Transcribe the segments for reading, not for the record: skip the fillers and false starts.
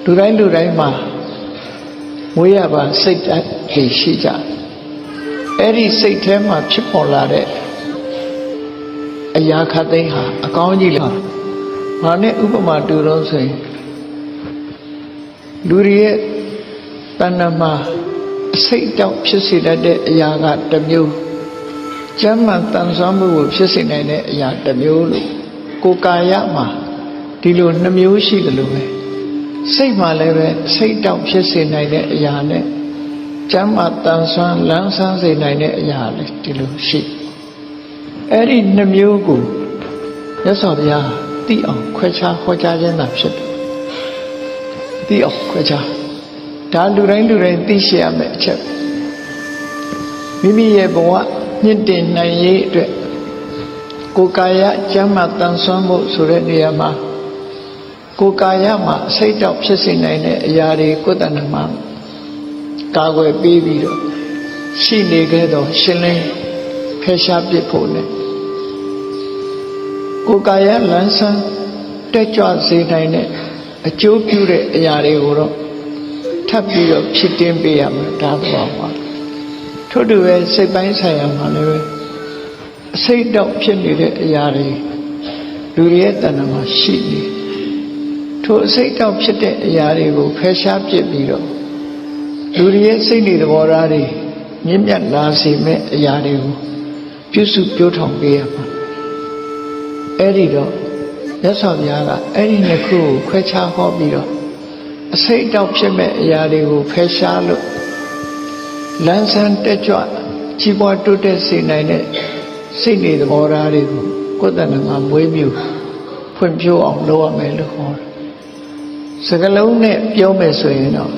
လူတိုင်းမှာမွေးရပါစိတ်ဓာတ်တွေရှိကြအဲ့ဒီစိတ်ထဲမှာဖြစ်ပေါ်လာတဲ့အရာခတ်သိမ်းဟာအကောင်းကြီးလားဘာနဲ့ဥပမာတူတော့ဆိုရင်လူတွေရဲ့တဏ္ဍာမှာအစိတ်တောက်ဖြစ်စေတတ်တဲ့အရာကတစ်မျိုးကျမ်းမှန်တန်ဆွမ်းမှုကိုဖြစ်စေနိုင်တဲ့အရာတစ်မျိုးလို့ကိုယ်ကာယမှာဒီလိုနှမျိုးရှိတယ်လို့ပဲစိတ်မှာလည်းပဲစိတ်တောက်ဖြစ်စေနိုင်တဲ့အရာနဲ့ကျမ်းမှန်တန်ဆွမ်းလန်းဆန်းစေနိုင်တဲ့အရာလည်းဒီလိုရှိအဲ့ဒီနှမျိုးကိုမြတ်စွာဘုရားသိအောင်ခွဲခြားဟောကြားခြင်းသာဖြစ်တယ်သိအောင်ခွဲခြားဒါလူတိုင်းသိရှိရမယ့်အချက်မိမိရဲ့ဘဝမြင့်တင်နိုင်ရေးအတွက်ကိုယ်ကာယကျမ်းမှတန်ဆွမ်းမှုဆိုတဲ့နေရာမှာကိုယ်ကာယမှာအစိတ်တောက်ဖြစ်စေနိုင်တဲ့အရာတွေကိုယ်တဏ္ဍမှာကာကွယ်ပေးပြီးတော့ရှိနေခဲ့တော့ရှင်းလင်းဖယ်ရှားပစ်ဖို့နဲ့ကိုယ်ကာယလန်းဆန်းတက်ကြွစေနိုင်တဲ့အကျိုးပြုတဲ့အရာတွေကိုတော့ထပ်ပြီးတော့ဖြစ်တင်ပေးရမှာဒါပေါ့ပါထို့တူပဲစိတ်ပိုင်းဆိုင်ရာမှာလည်းပဲအစိတ်တောက်ဖြစ်နေတဲ့အရာတွေလူတွေရဲ့တဏ္ဍာမှာရှိနေထိုအစိတ်တောက်ဖြစ်တဲ့အရာတွေကိုဖယ်ရှားပစ်ပြီးတော့လူတွေရဲ့စိတ်နေသဘောထားတွေမြင့်မြတ်လာစေမဲ့အရာတွေကိုပြုစုပြောထောင်ပေးရမှာအဲ့ဒီတော့မြတ်စွာဘုရားကအဲ့ဒီနှစ်ခုကိုခွဲခြားဟောပြီးတော့အစိတ်တောက်ဖြစ်မဲ့အရာတွေကိုဖယ်ရှားလို့လန်းဆန်းတက်ကြွကြီးပွားတိုးတက်စေနိုင်တဲ့စိတ်နေသဘောထားတွေကိုကိုယ်တဏ္ဍာမှာမွေးမြူဖွံ့ဖြိုးအောင်လုပ်ရမယ်လို့ဟောတယ်စကားလုံးနဲ့ပြောမယ်ဆိုရင်တော့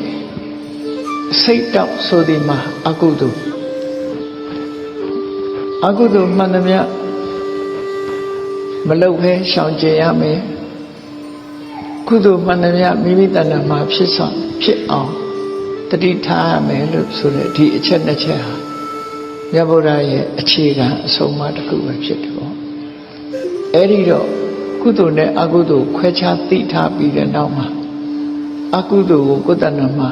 အစိတ်တောက်ဆိုဒီမှာအကုသိုလ်မှန်သမျှမလုပ်ဘဲရှောင်ကျဉ်ရမယ်ကုသိုလ်မှန်သမျှမိမိတဏ္ဍာမှာဖြစ်အောင်တတိထားရမယ်လို့ဆိုတဲ့ဒီအချက်နှစ်ချက်ဟာမြတ်ဗုဒ္ဓရဲ့အခြေခံအဆုံးအမတစ်ခုပဲဖြစ်တယ်ပေါ့အဲ့ဒီတော့ကုသိုလ်နဲ့အကုသိုလ်ခွဲခြားသိထားပြီးတဲ့နောက်မှာအကုသိုလ်ကိုကိုယ်တဏ္ဍာမှာ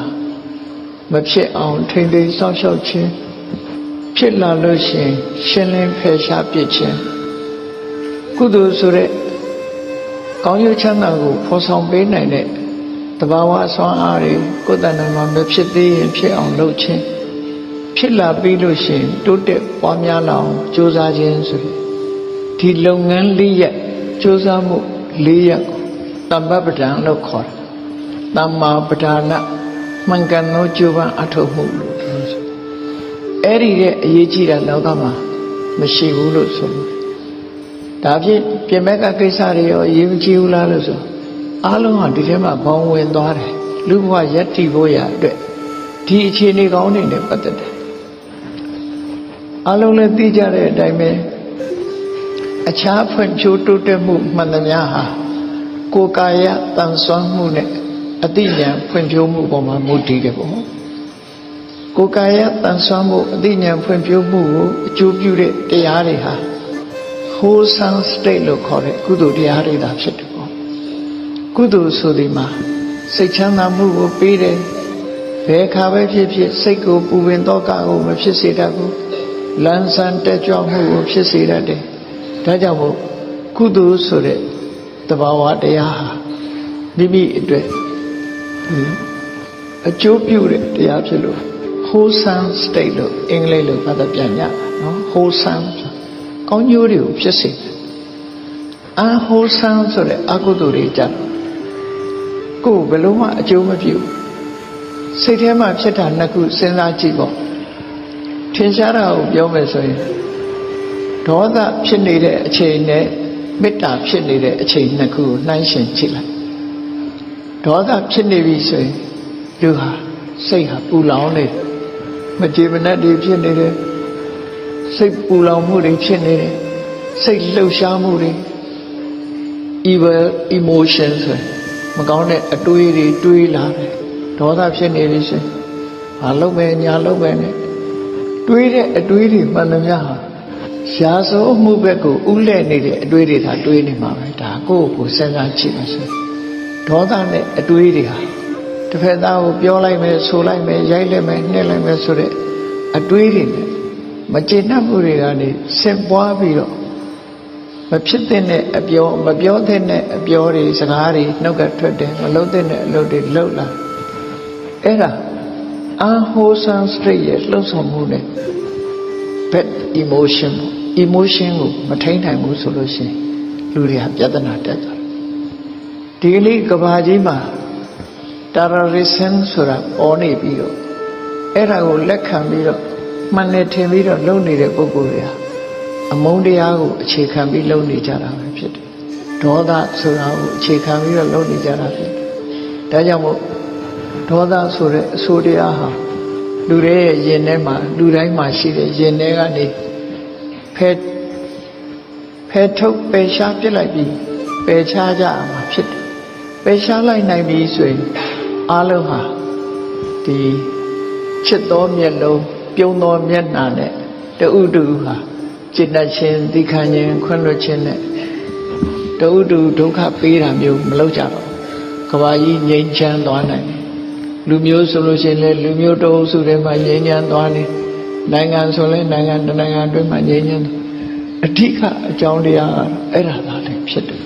မဖြစ်အောင်ထိမ့်သိမ်းစောင့်ရှောက်ခြင်းဖြစ်လာလို့ရှိရင်ရှင်းလင်းဖယ်ရှားပစ်ခြင်းကုသိုလ်ဆိုတဲ့ကောင်းကျိုးချမ်းသာကိုဖော်ဆောင်ပေးနိုင်တဲ့တဘာဝဆွမ်းအားတွေကိုယ်တဏ္ဍာမှာမဖြစ်သေးရင်ဖြစ်အောင်လုပ်ခြင်းဖြစ်လာပြီးလို့ရှိရင်တိုးတက်ပွားများလာအောင်ကြိုးစားခြင်းဆိုတဲ့ဒီလုပ်ငန်းလေးရပ်ကြိုးစားမှုလေးရပ်ကိုတမ္ပပဒံလို့ခေါ်တယ်တမ္မာပဒါနမှန်ကန်သောကြိုးပမ်းအထောက်မှုလို့ပြောဆိုအဲ့ဒီတဲ့အရေးကြီးတဲ့လောကမှာမရှိဘူးလို့ဆိုလို့ဒါဖြင့်ပြင်မဲ့ကကိစ္စတွေရောအရေးမကြီးဘူးလားလို့ဆိုအားလုံးဟာဒီထဲမှာဘောင်ဝင်သွားတယ်လူဘဝယက်တိဖို့ရအတွက်ဒီအခြေအနေကောင်းတွေနဲ့ပတ်သက်တယ်အားလုံးလည်းသိကြတဲ့အတိုင်းပဲအခြားဖွံ့ဖြိုးတိုးတက်မှုမှန်သမျှဟာကိုယ်ကာယတန်ဆွမ်းမှုနဲ့အတိညာဖွံ့ဖြိုးမှုပေါ်မှာမူတည်တယ်ပေါ့ကိုယ်ကာယတန်ဆွမ်းမှုအတိညာဖွံ့ဖြိုးမှုကိုအကျိုးပြုတဲ့တရားတွေဟာ wholesome state လို့ခေါ်တဲ့ကုသိုလ်တရားတွေသာဖြစ်တယ်ပေါ့ကုသိုလ်ဆိုဒီမှာစိတ်ချမ်းသာမှုကိုပေးတယ်ဘယ်ခါပဲဖြစ်ဖြစ်စိတ်ကိုပူပင်တော့ကကိုမဖြစ်စေတတ်ဘူးလန်းဆန်းတက်ကြွမှုကိုဖြစ်စေတတ်တယ်ဒါကြောင့်မို့ကုသိုလ်ဆိုတဲ့သဘာဝတရားဟာမိမိအတွက်အကျိုးပြုတဲ့တရားဖြစ်လို့ wholesome state လို့အင်္ဂလိပ်လိုဘာသာပြန်ညနော် wholesome ကောင်းကျိုးတွေကိုဖြစ်စေတယ်unwholesome ဆိုတဲ့အကုသိုလ်တွေကြကိုယ်ဘယ်လုံးမှအကျိုးမပြုစိတ်ထဲမှာဖြစ်တာနှစ်ခုစဉ်းစားကြည့်ပေါ့ထင်ရှားတာကိုပြောမယ်ဆိုရင်ဒေါသဖြစ်နေတဲ့အချိန်နဲ့မေတ္တာဖြစ်နေတဲ့အချိန်နှစ်ခုကိုနှိုင်းယှဉ်ကြည့်လိုက်ဒေါသဖြစ်နေပြီဆိုရင်လူဟာစိတ်ဟာပူလောင်နေမကြေမနက်တွေဖြစ်နေတယ်စိတ်ပူလောင်မှုတွေဖြစ်နေတယ်စိတ်လှုပ်ရှားမှုတွေ evil emotions ဆိုမကောင်းတဲ့အတွေးတွေတွေးလာတယ်ဒေါသဖြစ်နေပြီဆိုရင်ဘာလုပ်မယ်ညာလုပ်မယ်နဲ့တွေးတဲ့အတွေးတွေမှန်သမျှဟာရာဇဝမှုဘက်ကိုဥလဲ့နေတဲ့အတွေးတွေသာတွေးနေမှာပဲဒါကိုယ့်ကိုယ်စဉ်းစားကြည့်ပါစို့ဒေါသနဲ့အတွေးတွေဟာ တစ်ဖက်သားကိုပြောလိုက်မယ်ဆိုလိုက်မယ်ရိုက်လိုက်မယ်နှက်လိုက်မယ်ဆိုတဲ့အတွေးတွေနဲ့မကျေနပ်မှုတွေကနေဆင့်ပွားပြီးတော့မဖြစ်တဲ့အပြောမပြောတဲ့အပြောတွေစကားတွေနှုတ်ကထွက်တယ်မလုပ်တဲ့အလုပ်တွေလုပ်လာအဲ့ဒါunwholesome state ရဲ့လှုပ်ဆောင်မှုနဲ့ bad emotion ကိုမထိန်းနိုင်ဘူးဆိုလို့ရှိရင်လူတွေကပြဿနာတက်သွားတယ်ဒီကနေ့ကဘာကြီးမှာ terrorism ဆိုတာပေါ်နေပြီးတော့အဲ့ဒါကိုလက်ခံပြီးတော့မှန်တယ်ထင်ပြီးတော့လုပ်နေတဲ့ပုဂ္ဂိုလ်တွေဟာအမုန်းတရားကိုအခြေခံပြီးလုပ်နေကြတာပဲဖြစ်တယ်ဒေါသဆိုတာကိုအခြေခံပြီးတော့လုပ်နေကြတာဖြစ်တယ်ဒါကြောင့်မို့ဒေါသဆိုတဲ့အဆိုးတရားဟာလူတွေရဲ့ရင်ထဲမှာလူတိုင်းမှာရှိတဲ့ရင်ထဲကနေဖယ်ထုတ်ပယ်ရှားပြစ်လိုက်ပြီးပယ်ရှားကြရမှာဖြစ်တယ်ပယ်ရှားလိုက်နိုင်ပြီဆိုရင်အားလုံးဟာဒီချစ်သောမျက်လုံးပြုံးသောမျက်နှာနဲ့တူတူဟာจิตတခြင်းသီခံခြင်းခွင့်လွှတ်ခြင်းနဲ့တူတူဒုက္ခပေးတာမျိုးမလုပ်ကြတော့ကဘာကြီးငြိမ်းချမ်းသွားနိုင်လူမျိုးဆိုလို့ရှိရင်လည်းလူမျိုးတအုပ်စုတွေမှာငြိမ်းချမ်းသွားနေနိုင်ငံဆိုလည်းနိုင်ငံတစ်နိုင်ငံအတွင်းမှာငြိမ်းချမ်းအဓိကအကြောင်းတရားကအဲ့ဒါသာလည်းဖြစ်တယ်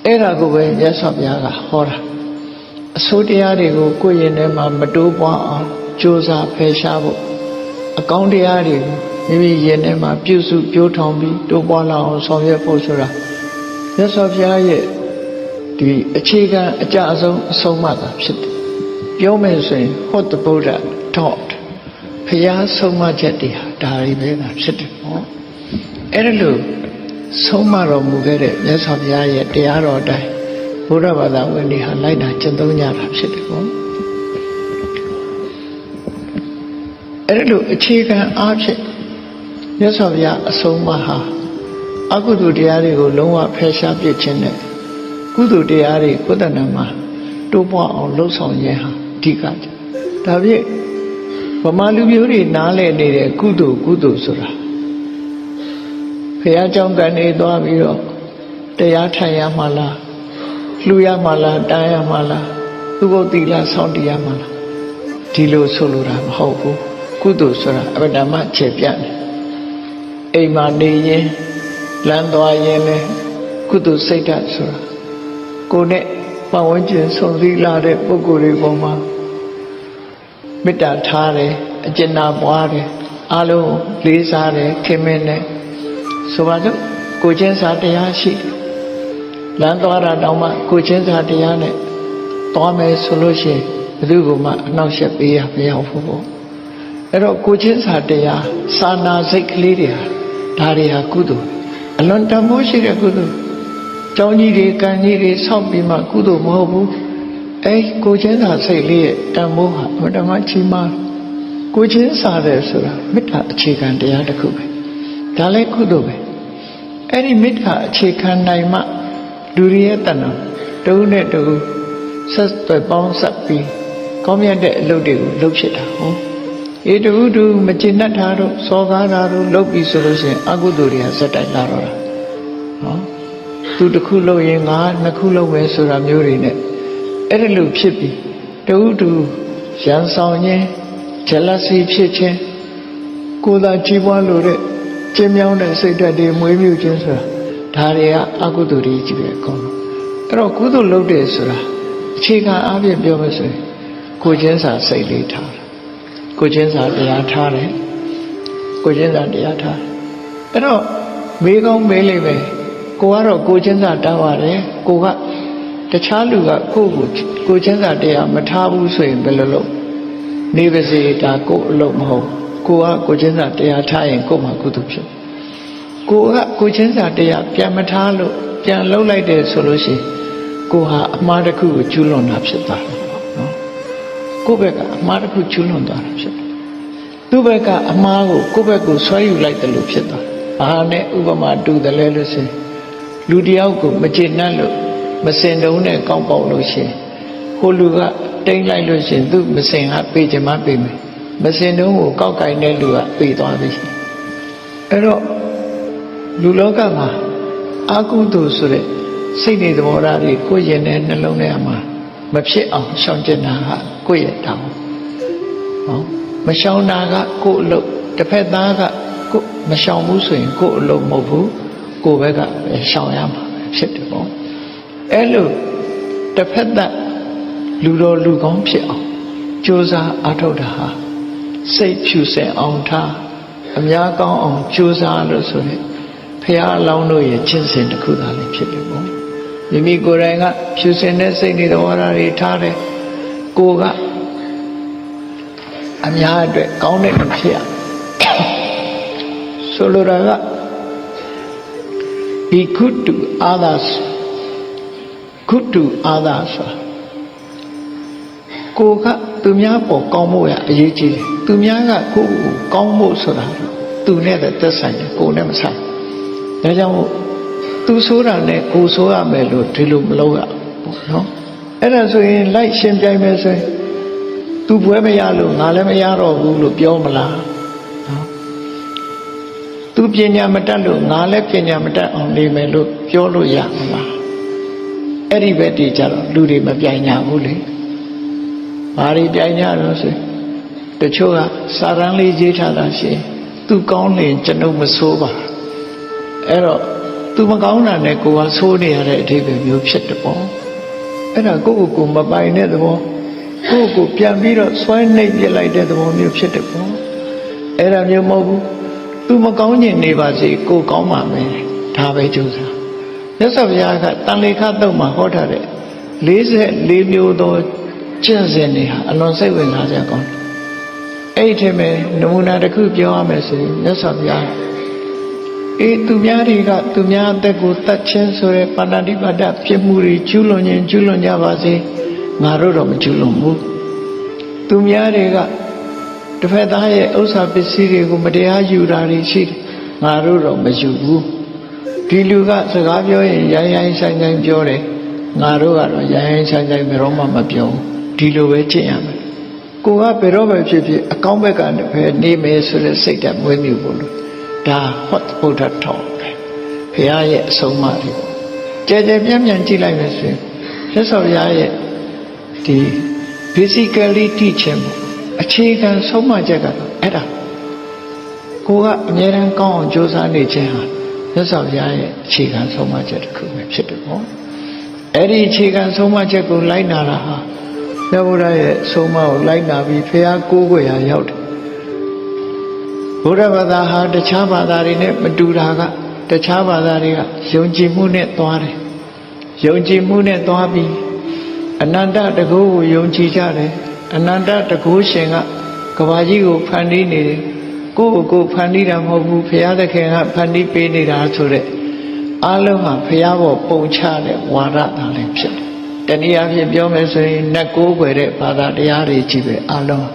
အဲ့ဒါကိုပဲမြတ်စွာဘုရားကဟောတာအစိုးတရားတွေကိုကိုယ့်ရင်ထဲမှာမတိုးပွားအောင်ကြိုးစားဖယ်ရှားဖို့အကောင်းတရားတွေကိုမိမိရင်ထဲမှာပြုစုပြောထောင်ပြီးတိုးပွားလာအောင်ဆောင်ရွက်ဖို့ဆိုတာမြတ်စွာဘုရားရဲ့ဒီအခြေခံအကျအဆုံးအဆုံးအမသာဖြစ်တယ်ပြောမယ်ဆိုရင် what the Buddha taught ဘုရားဆုံးမချက်တွေဟာဒါတွေပဲသာဖြစ်တယ်ပေါ့အဲ့ဒါလို့ဆုံးမတော်မူခဲ့တဲ့မြတ်စွာဘုရားရဲ့တရားတော်အတိုင်းဘုရားဘာသာဝင်တွေဟာလိုက်တာကျင့်သုံးကြတာဖြစ်တယ်ပေါ့အဲ့ဒါလို့အခြေခံအားဖြင့်မြတ်စွာဘုရားအဆုံးအမဟာအကုသိုလ်တရားတွေကိုလုံးဝဖယ်ရှားပစ်ခြင်းနဲ့ကုသိုလ်တရားတွေကိုယ်တဏ္ဍာမှာတိုးပွားအောင်လှုပ်ဆောင်ခြင်းဟာအဓိကဒါဖြင့်ဗမာလူမျိုးတွေနားလည်နေတဲ့ကုသိုလ်ဆိုတာဘုရားကျောင်းကနေသွားပြီးတော့တရားထိုင်ရမှာလားလှူရမှာလားတန်းရမှာလားသူဘုတ်တိလားဆောင်းတရားမှာလားဒီလိုဆိုလိုတာမဟုတ်ဘူးကုသိုလ်ဆိုတာအဗ္ဗဓမ္မခြေပြတ်တယ်အိမ်မှာနေရင်လမ်းသွားရင်လည်းကုသိုလ်စိတ်ဓာတ်ဆိုတာကိုယ်နဲ့ပတ်ဝန်းကျင်ဆုံစည်းလာတဲ့ပုဂ္ဂိုလ်တွေပေါ်မှာမေတ္တာထားတယ်အကျဉ်းနာပွားတယ်အားလုံးလေးစားတယ်ခင်မင်းတယ်ဆိုပါစို့ကိုချင်းစာတရားရှိလမ်းသွားတာတောင်မှကိုချင်းစာတရားနဲ့သွားမယ်ဆိုလို့ရှိရင်ဘယ်သူကမှအနှောက်အယှက်ပေးရမရဘူးပေါ့အဲ့တော့ကိုချင်းစာတရားစာနာစိတ်ကလေးတွေဟာဒါတွေဟာကုသိုလ်အလွန်တန်ဖိုးရှိတဲ့ကုသိုလ်ကျောင်းကြီးတွေကံကြီးတွေဆောက်ပြီးမှကုသိုလ်မဟုတ်ဘူးကိုချင်းစာစိတ်လေးရဲ့တန်ဖိုးဟာအမှန်တမ်းကြီးမားကိုချင်းစာတယ်ဆိုတာမေတ္တာအခြေခံတရားတစ်ခုပဲဒါလည်းကုသိုလ်ပဲအဲ့ဒီမေတ္တာအခြေခံနိုင်မှလူတွေရဲ့တဏ္ဍာတူနဲ့တူဆက်သွယ်ပေါင်းစပ်ပြီးကောင်းမြတ်တဲ့အလုပ်တွေကိုလုပ်ဖြစ်တာဟုတ်တူမကျေနပ်တာတို့စော်ကားတာတို့လုပ်ပြီးဆိုလို့ရှိရင်အကုသိုလ်တွေကဇက်တိုက်လာတော့တာနော်သူတစ်ခုလုပ်ရင်ငါနှစ်ခုလုပ်မယ်ဆိုတာမျိုးတွေနဲ့အဲ့ဒါလို့ဖြစ်ပြီးတူရန်ဆောင်ခြင်း jealousy ဖြစ်ခြင်းကိုယ်သာကြီးပွားလို့တဲ့ကျင်းမြောင်းတဲ့စိတ်ဓာတ်တွေမွေးမြူခြင်းဆိုတာဒါတွေကအကုသိုလ်တွေကြီးပဲအကုန်လုံးအဲ့တော့ကုသိုလ်လုပ်တယ်ဆိုတာအခြေခံအားဖြင့်ပြောမယ်ဆိုရင်ကိုချင်းစာစိတ်လေးထားတယ်ကိုချင်းစာတရားထားတယ်ကိုချင်းစာတရားထားအဲ့တော့မေးကောင်းမေးလိမ့်မယ်ကိုကတော့ကိုချင်းစာတားပါတယ်ကိုကတခြားလူကကိုချင်းစာတရားမထားဘူးဆိုရင်ဘယ်လိုလုပ်နေပါစေဒါကိုအလုပ်မဟုတ်ကိုချင်းစာတရားထားရင်ကိုမှကုသိုလ်ဖြစ်ကိုချင်းစာတရားပြန်မထားလို့ပြန်လှုပ်လိုက်တယ်ဆိုလို့ရှိရင်ကိုဟာအမှားတစ်ခုကိုကျူးလွန်တာဖြစ်သွားတယ်နော်ကိုယ့်ဘက်ကအမှားတစ်ခုကျူးလွန်သွားတာဖြစ်တယ်သူ့ဘက်ကအမှားကိုကိုယ့်ဘက်ကိုဆွဲယူလိုက်တယ်လို့ဖြစ်သွားတယ်ဘာနဲ့ဥပမာတူတယ်လဲလို့ဆိုရင်လူတယောက်ကိုမကျေနပ်လို့မစင်တုံးနဲ့ကောက်ပေါက်လို့ရှိရင်ဟိုလူကတိမ့်လိုက်လို့ရှိရင်သူ့မစင်ကပေးချင်မှပေးမယ်မစင်တုံးကိုကောက်ကင်တဲ့လူကပေးသွားပြီအဲ့တော့လူလောကမှာအကုသိုလ်ဆိုတဲ့စိတ်နေသဘောထားတွေကိုယ့်ရင်ထဲနှလုံးထဲမှာ မဖြစ်အောင်ရှောင်ကျင်တာကကိုယ့်ရဲ့တောင်းဟောမရှောင်တာကကိုယ့်အလုပ်တစ်ဖက်သားကကိုမရှောင်ဘူးဆိုရင်ကိုယ့်အလုပ်မဟုတ်ဘူးကိုယ့်ဘက်ကရှောင်ရမှာဖြစ်တယ်ပေါ့အဲ့လိုတစ်ဖက်သက်လူတော်လူကောင်းဖြစ်အောင်ကြိုးစားအားထုတ်တာဟာစိတ်ဖြူစင်အောင်ထားအများကောင်းအောင်ကြိုးစားလို့ဆိုရင်ဖရာအလောင်းတို့ရဲ့ကျင့်စဉ်တစ်ခုသာလည်းဖြစ်တယ်ပေါ့မိမိကိုယ်တိုင်ကဖြူစင်တဲ့စိတ်နဲ့သဘောထားတွေထားတယ်ကိုယ်ကအများအတွက်ကောင်းတဲ့လူဖြစ်ရဆိုလိုတာက be good to others good to others ကိုကသူများပေါ်ကောင်းဖို့ရအရေးကြီးတယ်သူများကကိုယ်ကိုကောင်းဖို့ဆိုတာသူနဲ့သက်ဆိုင်တယ်ကိုယ်နဲ့မဆိုင်ဒါကြောင့်မို့သူဆိုးတာနဲ့ကိုယ်ဆိုးရမယ်လို့ဒီလိုမလုပ်ရဘူးเนาะအဲ့ဒါဆိုရင်လိုက်ရှင်းပြိုင်မယ်ဆိုရင်သူဘွဲမရလို့ငါလည်းမရတော့ဘူးလို့ပြောမလားเนาะသူပညာမတတ်လို့ငါလည်းပညာမတတ်အောင်နေမယ်လို့ပြောလို့ရမလားအဲ့ဒီပဲတည်ကြတော့လူတွေမပြိုင်ကြဘူးလေဘာတွေပြိုင်ကြတော့ဆိုတချို့ကစာရန်လေးရေးထားတာရှိသူကောင်းနေကျွန်ုပ်မဆိုးပါအဲ့တော့သူမကောင်းတာနဲ့ကိုယ်ကဆိုးနေရတဲ့အဓိပ္ပာယ်မျိုးဖြစ်တယ်ပေါ့အဲ့ဒါကိုယ့်ကိုယ်မပိုင်တဲ့သဘောကိုယ့်ကိုယ်ပြန်ပြီးတော့ဆွဲနှိပ်ပြလိုက်တဲ့သဘောမျိုးဖြစ်တယ်ပေါ့အဲ့ဒါမျိုးမဟုတ်ဘူးသူမကောင်းကျင်နေပါစေကိုယ်ကောင်းပါမယ်ဒါပဲကြိုးစားမြတ်စွာဘုရားကတန်လေခတုတ်မှာဟောထားတဲ့44မျိုးသောကျင့်စဉ်တွေဟာအလွန်စိတ်ဝင်စားစရာကောင်းတယ်အဲ့ဒီထဲမှာနမူနာတစ်ခုပြောရမယ်ဆိုရင်မြတ်စွာဘုရားသူများတွေကသူများအသက်ကိုတတ်ချင်းဆိုရဲပါဏာတိပါဒဖြစ်မှုတွေကျူးလွန်ခြင်းကျူးလွန်ကြပါစေငါတို့တော့မကျူးလွန်ဘူးသူများတွေကတစ်ဖက်သားရဲ့ဥစ္စာပစ္စည်းတွေကိုမတရားယူတာတွေရှိတယ်ငါတို့တော့မယူဘူးဒီလူကစကားပြောရင်ရိုင်းရိုင်းဆိုင်ဆိုင်ပြောတယ်ငါတို့ကတော့ရိုင်းရိုင်းဆိုင်ဆိုင်ဘယ်တော့မှမပြောဘူးဒီလိုပဲကျင့်ရမယ်ကိုကဘယ်တော့မှဖြစ်ဖြစ်အကောင်းဘက်ကနေပဲနေမယ်ဆိုတဲ့စိတ်ဓာတ်မွေးမြူဖို့လို့ဒါဟောဘုရားတော်ပဲဘုရားရဲ့အဆုံးအမတွေကြဲကြဲပြန့်ပြန့်ကြည့်လိုက်မယ်ဆိုရင်မြတ်စွာဘုရားရဲ့ဒီ basically teaching အခြေခံဆုံးမချက်ကတော့အဲ့ဒါကိုကအမြဲတမ်းကောင်းအောင်ကြိုးစားနေခြင်းဟာမြတ်စွာဘုရားရဲ့အခြေခံဆုံးမချက်တစ်ခုပဲဖြစ်တယ်ပေါ့အဲ့ဒီအခြေခံဆုံးမချက်ကိုလိုက်နာတာဟာမြတ်ဗုဒ္ဓရဲ့ဆုံးမကိုလိုက်နာပြီးဘုရားကိုးကွယ်ရာရောက်တယ်ဘုရားဘာသာဟာတခြားဘာသာတွေနဲ့မတူတာကတခြားဘာသာတွေကယုံကြည်မှုနဲ့သွားတယ်ယုံကြည်မှုနဲ့သွားပြီးအနန္တတကုကိုယုံကြည်ကြတယ်အနန္တတကုရှင်ကကဘာကြီးကိုဖန်တီးနေတယ်ကိုယ့်ကိုဖန်တီးတာမဟုတ်ဘူးဘုရားသခင်ကဖန်တီးပေးနေတာဆိုတဲ့အလုံးဟာဘုရားဘောပုံချတဲ့ဝါဒသာလည်းဖြစ်တယ်တနည်းအားဖြင့်ပြောမယ်ဆိုရင်နတ်ကိုးကွယ်တဲ့ဘာသာတရားတွေကြီးပဲအလုံး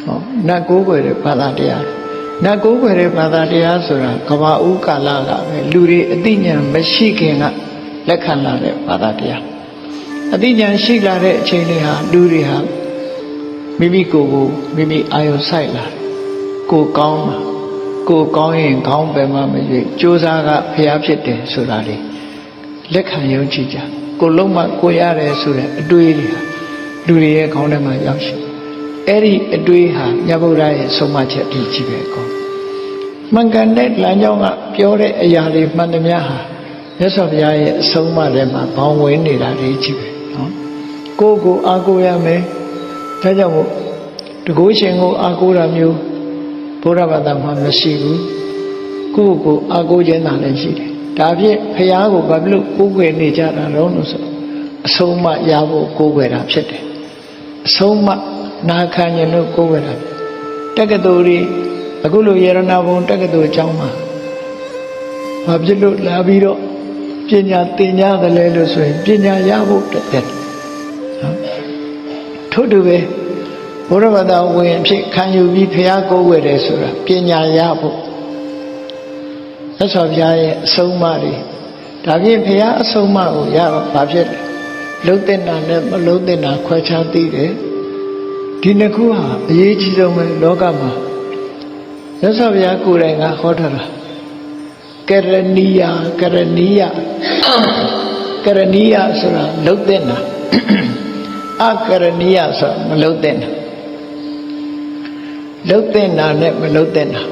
ဟောနတ်ကိုးကွယ်တဲ့ဘာသာတရားနတ်ကိုးကွယ်တဲ့ဘာသာတရားဆိုတာကဘာဦးကာလကပဲလူတွေအသိဉာဏ်မရှိခင်ကလက်ခံလာတဲ့ဘာသာတရားအသိဉာဏ်ရှိလာတဲ့အချိန်တွေဟာလူတွေဟာမိမိကိုယ်ကိုမိမိအာရုံစိုက်လာကိုကောင်းမှာကိုကောင်းရင်ကောင်းပဲမှမရွေ့ကြိုးစားကဖျားဖြစ်တယ်ဆိုတာလေလက်ခံယုံကြည်ကြကိုလုံးမကိုရတယ်ဆိုတဲ့အတွေးတွေဟာလူတွေရဲ့ခေါင်းထဲမှာရောက်ရှိအဲ့ဒီအတွေးဟာမြတ်ဗုဒ္ဓရဲ့ဆုံးမချက်ဒီကြီးပဲကောမှန်ကန်တဲ့လမ်းကြောင်းကပြောတဲ့အရာတွေမှန်သမျှဟာမြတ်စွာဘုရားရဲ့အဆုံးအမထဲမှာဘောင်ဝင်နေတာတွေကြီးပဲနော်ကိုအားကိုးရမယ်ဒါကြောင့်မို့တကုရှင်ကိုအားကိုးတာမျိုးဘုရားဘာသာမှာမရှိဘူးကိုအားကိုးခြင်းသာလည်းရှိတယ်ဒါဖြင့်ဘုရားကိုဘာဖြစ်လို့ကိုးကွယ်နေကြတာလဲလို့ဆိုအဆုံးအမရဖို့ကိုးကွယ်တာဖြစ်တယ်အဆုံးအမနာခံရင်လို့ကိုးကွယ်တာတက္ကသိုလ်တွေအခုလိုရတနာဘုံတက္ကသိုလ်အကြောင်းမှာဘာဖြစ်လို့လာပြီးတော့ပညာသင်ကြတယ်လဲလို့ဆိုရင်ပညာရဖို့တက်နော်ထို့တူပဲဘုရားဘာသာဝင်အဖြစ်ခံယူပြီးဘုရားကိုးကွယ်တယ်ဆိုတာပညာရဖို့သက်စွာဘုရားရဲ့အဆုံးအမတွေဒါဖြင့်ဘုရားအဆုံးအမကိုရတော့ဘာဖြစ်လဲလုံးတဲ့နာနဲ့မလုံးတဲ့နာခွဲခြားသိတယ်ဒီနှစ်ခုဟာအရေးကြီးဆုံးပဲလောကမှာသက်စွာဘုရားကိုယ်တိုင်ကဟောထားတာကရဏီယဆိုတာလုံးတဲ့နာ ကရဏီယဆိုမလုံးတဲ့နာလုံးတဲ့နာနဲ့မလုံးတဲ့နာ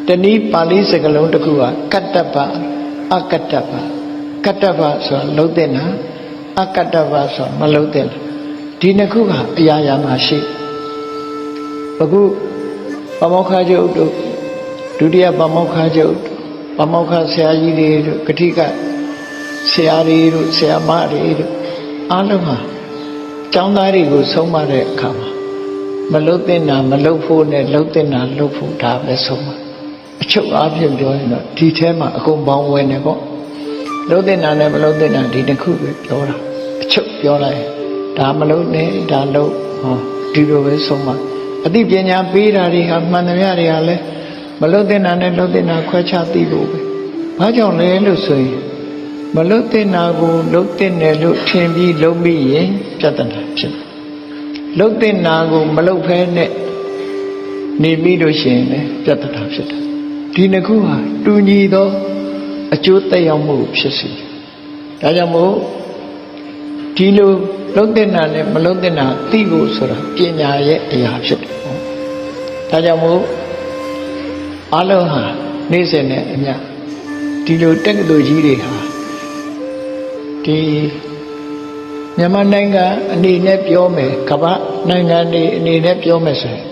တနည်းပါဠိစကားလုံးတစ်ခုကကတ္တပအကတ္တပကတ္တပဆိုလုံးတဲ့နာအကတ္တပဆိုမလုံးတဲ့နာဒီနှစ်ခုကအရာရာမှာရှိအခုပမောက္ခချုပ်တို့ဒုတိယပမောက္ခချုပ်ပမောက္ခဆရာကြီးတွေတို့ဂတိကဆရာတွေတို့ဆရာမတွေတို့အားလုံးဟာကျောင်းသားတွေကိုဆုံးမတဲ့အခါမှာမလုတ်တဲ့နာမလုတ်ဖို့နဲ့လုတ်တဲ့နာလုတ်ဖို့ဒါပဲဆုံးမအချုပ်အားဖြင့်ပြောရင်တော့ဒီထဲမှာအကုန်ပေါင်းဝင်နေပေါ့လုတ်တဲ့နာနဲ့မလုတ်တဲ့နာဒီတစ်ခုပဲပြောတာအချုပ်ပြောလိုက်ဒါမလုတ်နဲ့ဒါလုတ်ဟောဒီလိုပဲဆုံးမအသိပညာပေးတာတွေဟာမှန်သမျှတွေကလည်းမလုတ်တဲ့နာနဲ့လုတ်တဲ့နာခွဲခြားသိဖို့ပဲဘာကြောင့်လဲလို့ဆိုရင်မလုတ်တဲ့နာကိုလုတ်တဲ့နယ်လို့ထင်ပြီးလုတ်ပြီးရင်ပြဿနာဖြစ်တယ်လုတ်တဲ့နာကိုမလုတ်ဖဲနဲ့နေပြီးလို့ရှိရင်လည်းပြဿနာဖြစ်တယ်ဒီနှစ်ခုဟာတူညီသောအကျိုးသက်ရောက်မှုဖြစ်စေဒါကြောင့်မို့ဒီလိုလုတ်တဲ့နာနဲ့မလုတ်တဲ့နာသိဖို့ဆိုတာပညာရဲ့အရာဖြစ်တယ်ဒါကြောင့်မို့အလုံးဟာနေ့စဉ်နဲ့အမျှဒီလိုတက္ကသိုလ်ကြီးတွေဟာဒီမြန်မာနိုင်ငံအနေနဲ့ပြောမယ်ကမ္ဘာနိုင်ငံတွေအနေနဲ့ပြောမယ်ဆိုရင်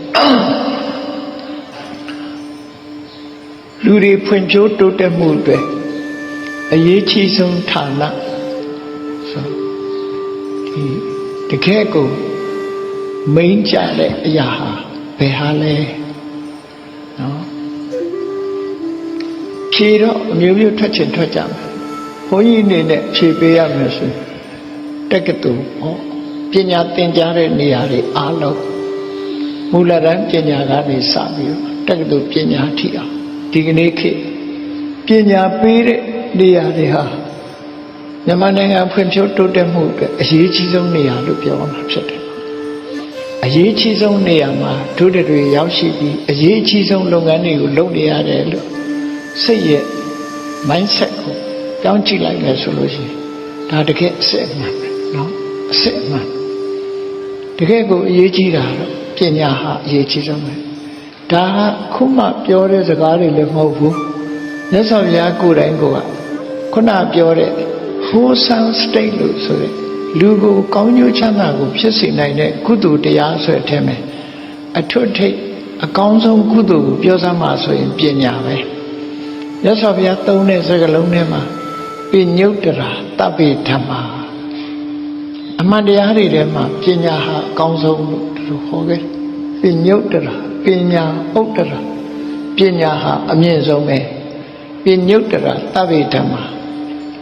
လူတွေဖွံ့ဖြိုးတိုးတက်မှုအတွက်အရေးကြီးဆုံးဌာနဆိုဒီတကယ်ကိုမိန်ကြတဲ့အရာဟာဘယ်ဟာလဲနော်ဖြေတော့အမျိုးမျိုးထွက်ချင်ထွက်ကြမယ်ဘုန်းကြီးအနေနဲ့ဖြေပေးရမယ်ဆိုတက္ကသိုလ်ဟောပညာသင်ကြားတဲ့နေရာတွေအားလုံးမူလတန်းပညာကနေစပြီးတက္ကသိုလ်ပညာထိအောင်ဒီကနေ့ခေတ်ပညာပေးတဲ့နေရာတွေဟာမြန်မာနိုင်ငံဖွံ့ဖြိုးတိုးတက်မှုအတွက်အရေးကြီးဆုံးနေရာလို့ပြောမှာဖြစ်တယ်အရေးကြီးဆုံးနေရာမှာဒုတွေရောက်ရှိပြီးအရေးကြီးဆုံးလုပ်ငန်းတွေကိုလုပ်နေရတယ်လို့စိတ်ရဲ့ mindset ကိုပြောင်းကြည့်လိုက်မယ်ဆိုလို့ရှိရင်ဒါတကယ်အစစ်အမှန်ပဲနော်အစစ်အမှန်တကယ်ကိုအရေးကြီးတာတော့ပညာဟာအရေးကြီးဆုံးပဲဒါကခုမှပြောတဲ့စကားတွေလည်းမဟုတ်ဘူးမြတ်စွာဘုရားကိုယ်တိုင်ကခုနပြောတဲ့ wholesome state လို့ဆိုတဲ့လူကိုကောင်းကျိုးချမ်းသာကိုဖြစ်စေနိုင်တဲ့ကုသိုလ်တရားဆိုတဲ့အထက်မှာအထွတ်ထိပ်အကောင်းဆုံးကုသိုလ်ကိုပြောစမ်းမှာဆိုရင်ပညာပဲမြတ်စွာဘုရားသုံးတဲ့စကားလုံးထဲမှာပညုတ္တရာတပ္ပိဓမ္မာအမှန်တရားတွေထဲမှာပညာဟာအကောင်းဆုံးလို့သူဟောခဲ့ပညုတ္တရာပညာဥတ္တရာပညာဟာအမြင့်ဆုံးပဲပညုတ္တရာတပ္ပိဓမ္မာ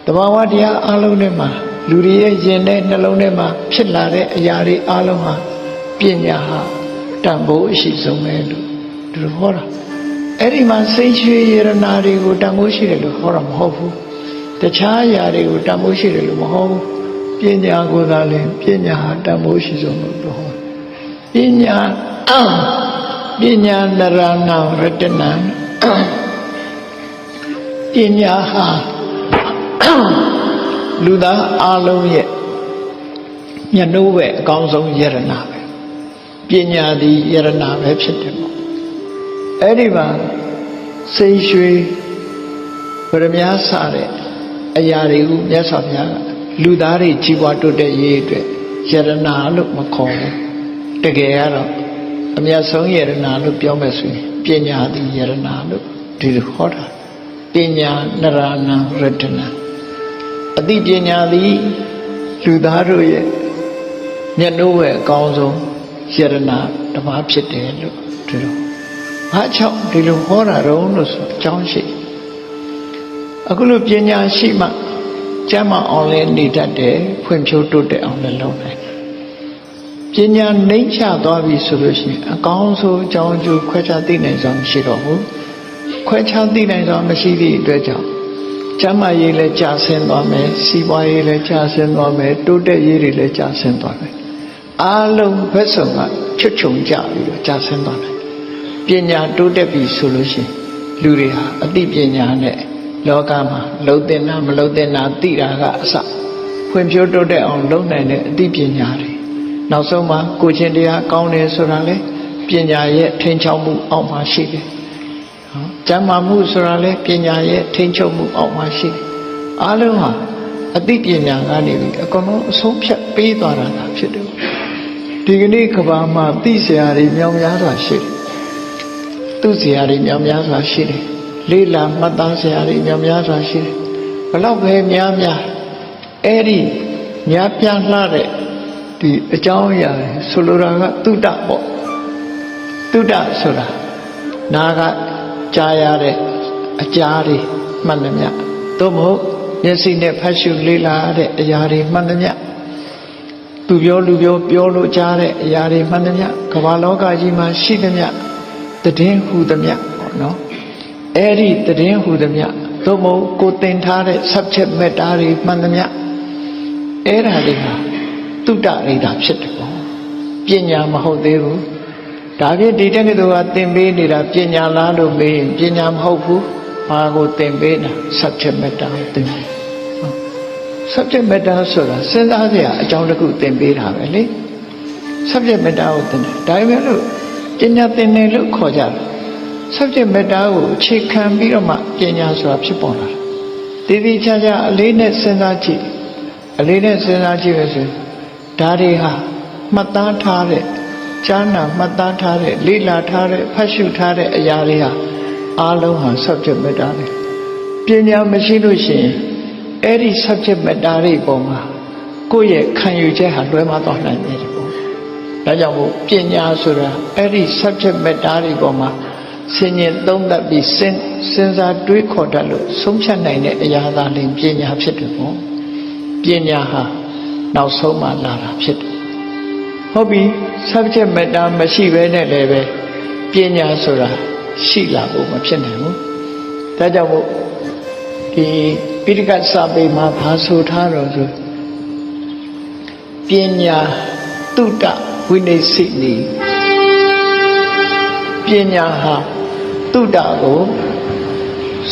တဘာဝတရားအလုံးထဲမှာလူတွေရဲ့ယင်တဲ့နှလုံးထဲမှာဖြစ်လာတဲ့အရာတွေအလုံးဟာပညာဟာတန်ဖိုးအရှိဆုံးပဲလို့သူဟောတာအဲ့ဒီမှာစိတ်ရွှေရတနာတွေကိုတန်ဖိုးရှိတယ်လို့ဟောတာမဟုတ်ဘူးတခြားအရာတွေကိုတန်ဖိုးရှိတယ်လို့မဟုတ်ဘူးပညာကိုသာလင်ပညာဟာတန်ဖိုးရှိဆုံးလို့ဟောပညာပညာနရဏရတနာပညာဟာလူသားအလုံးရဲ့မျက်နှိုးပဲအကောင်းဆုံးယရနာပဲပညာသည်ယရနာပဲဖြစ်တယ်ပေါ့အဲ့ဒီမှာစိတ်ရွှေဗရမ ्या စတဲ့အရာတွေကိုမြတ်စွာဘုရားကလူသားတွေကြီးပွားတိုးတက်ရေးအတွက်ယရနာလို့မခေါ်ဘူးတကယ်ကတော့အမြတ်ဆုံးယရနာလို့ပြောမယ်ဆိုရင်ပညာသည်ယရနာလို့ဒီလိုဟောတာပညာနရဏရတနာအသိပညာသည်လူသားတို့ရဲ့မျက်နှိုးရဲ့အကောင်းဆုံးယရနာတစ်ပါးဖြစ်တယ်လို့ဒီလိုဘာကြောင့်ဒီလိုဟောတာတော့လို့ဆိုအကြောင်းရှိအခုလိုပညာရှိမှကျမ်းမာအောင်လည်းနေတတ်တယ်ဖွံ့ဖြိုးတိုးတက်အောင်လည်းလုပ်နိုင်ပညာနှိမ့်ချသွားပြီဆိုလို့ရှိရင်အကောင်းဆုံးအကြောင်းအကျိုးခွဲခြားသိနိုင်စွာမရှိတော့ဘူးခွဲခြားသိနိုင်စွာမရှိသည့်အတွက်ကြောင့်ကျမ်းမာရေးလည်းကြာဆင်းသွားမယ်စီးပွားရေးလည်းကြာဆင်းသွားမယ်တိုးတက်ရေးတွေလည်းကြာဆင်းသွားမယ်အားလုံးဘက်စုံကချွတ်ချုံကြပြီးတော့ကြာဆင်းသွားတယ်ပညာတိုးတက်ပြီဆိုလို့ရှိရင်လူတွေဟာအသိပညာနဲ့လောကမှာလှုပ်တဲ့နာမလှုပ်တဲ့နာသိတာကအစဖွံ့ဖြိုးတိုးတက်အောင်လုပ်နိုင်တဲ့အသိပညာတွေ နောက်ဆုံးမှာကိုချင်းတရားကောင်းတယ်ဆိုတာလေပညာရဲ့ထိန်းချောက်မှုအောက်မှာရှိတယ်ကျမ်းမာမှုဆိုတာလေပညာရဲ့ထိန်းချုပ်မှုအောက်မှာရှိတယ်အားလုံးဟာအသိပညာကနေပြီးအကုန်လုံးအဆုံးဖြတ်ပေးသွားတာဖြစ်တယ်ဒီကနေ့ကဘာမှာသိစရာတွေမြောင်များစွာရှိတယ်သူစရာတွေမြောင်များစွာရှိတယ်လေးလာမှတ်သားစရာတွေမြောင်များစွာရှိတယ်ဘလောက်ပဲများအဲ့ဒီများပြားလှတဲ့ဒီအကြောင်းအရာဆိုလိုတာကတုဒ္ဒပေါ့တုဒ္ဒဆိုတာနာကကြားရတဲ့အကြားတွေမှန်တယ်မြတ်သို့မဟုတ်မျက်စိနဲ့ဖတ်ရှုလေ့လာတဲ့အရာတွေမှန်တယ်မြတ်သူပြောလူပြောလို့ကြားတဲ့အရာတွေမှန်တယ်မြတ်ကမ္ဘာလောကကြီးမှာရှိတယ်မြတ်တည်င်းဟူတယ်မြတ်ပေါ့နော်အဲ့ဒီတည်င်းဟူတယ်မြတ်သို့မဟုတ်ကိုသင်ထားတဲ့ subject matter တွေမှန်တယ်မြတ်အဲ့ဒါတွေဟာတုဒ္ဒရိတာဖြစ်တယ်ပေါ့ပညာမဟုတ်သေးဘူးဒါဖြင့်ဒီတက္ကသိုလ်ကသင်ပေးနေတာပညာလားလို့မေးရင်ပညာမဟုတ်ဘူးဘာကိုသင်ပေးတာ subject matter ကိုသင်ပေး subject matter ဆိုတာစဉ်းစားစရာအကြောင်းတစ်ခုသင်ပေးတာပဲလေ subject matter ကိုသင်တယ်ဒါပေမဲ့လို့ပညာသင်တယ်လို့ခေါ်ကြတယ် subject matter ကိုအခြေခံပြီးတော့မှပညာဆိုတာဖြစ်ပေါ်လာတယ်တည်တည်ချာချာအလေးနဲ့စဉ်းစားကြည့်အလေးနဲ့စဉ်းစားကြည့်လို့ဆိုဒါတွေဟာမှတ်သားထားတဲ့ကြားနာမှတ်သားထားတဲ့လေ့လာထားတဲ့ဖတ်ရှုထားတဲ့အရာတွေဟာအားလုံးဟာ subject matter တွေပညာမရှိလို့ရှိရင်အဲ့ဒီ subject matter တွေပေါ်မှာကိုယ့်ရဲ့ခံယူချက်ဟာလွဲမှားသွားနိုင်တယ်ပေါ့ဒါကြောင့်မို့ပညာဆိုတာအဲ့ဒီ subject matter တွေပေါ်မှာဆင်ញင်သုံးသပ်ပြီးစဉ်းစားတွေးခေါ်တတ်လို့ဆုံးဖြတ်နိုင်တဲ့အရာသာလျှင်ပညာဖြစ်တယ်ပေါ့ပညာဟာနောက်ဆုံးမှလာတာဖြစ်တယ်ဟုတ်ပြီ subject matter မရှိဘဲနဲ့လည်းပဲပညာဆိုတာရှိလာဖို့မဖြစ်နိုင်ဘူးဒါကြောင့်မို့ဒီပိဋကတ်စာပေမှာဘာဆိုထားတော့ဆိုပညာတုဒ္ဒဝိနည်းစိနီပညာဟာတုဒ္ဒကို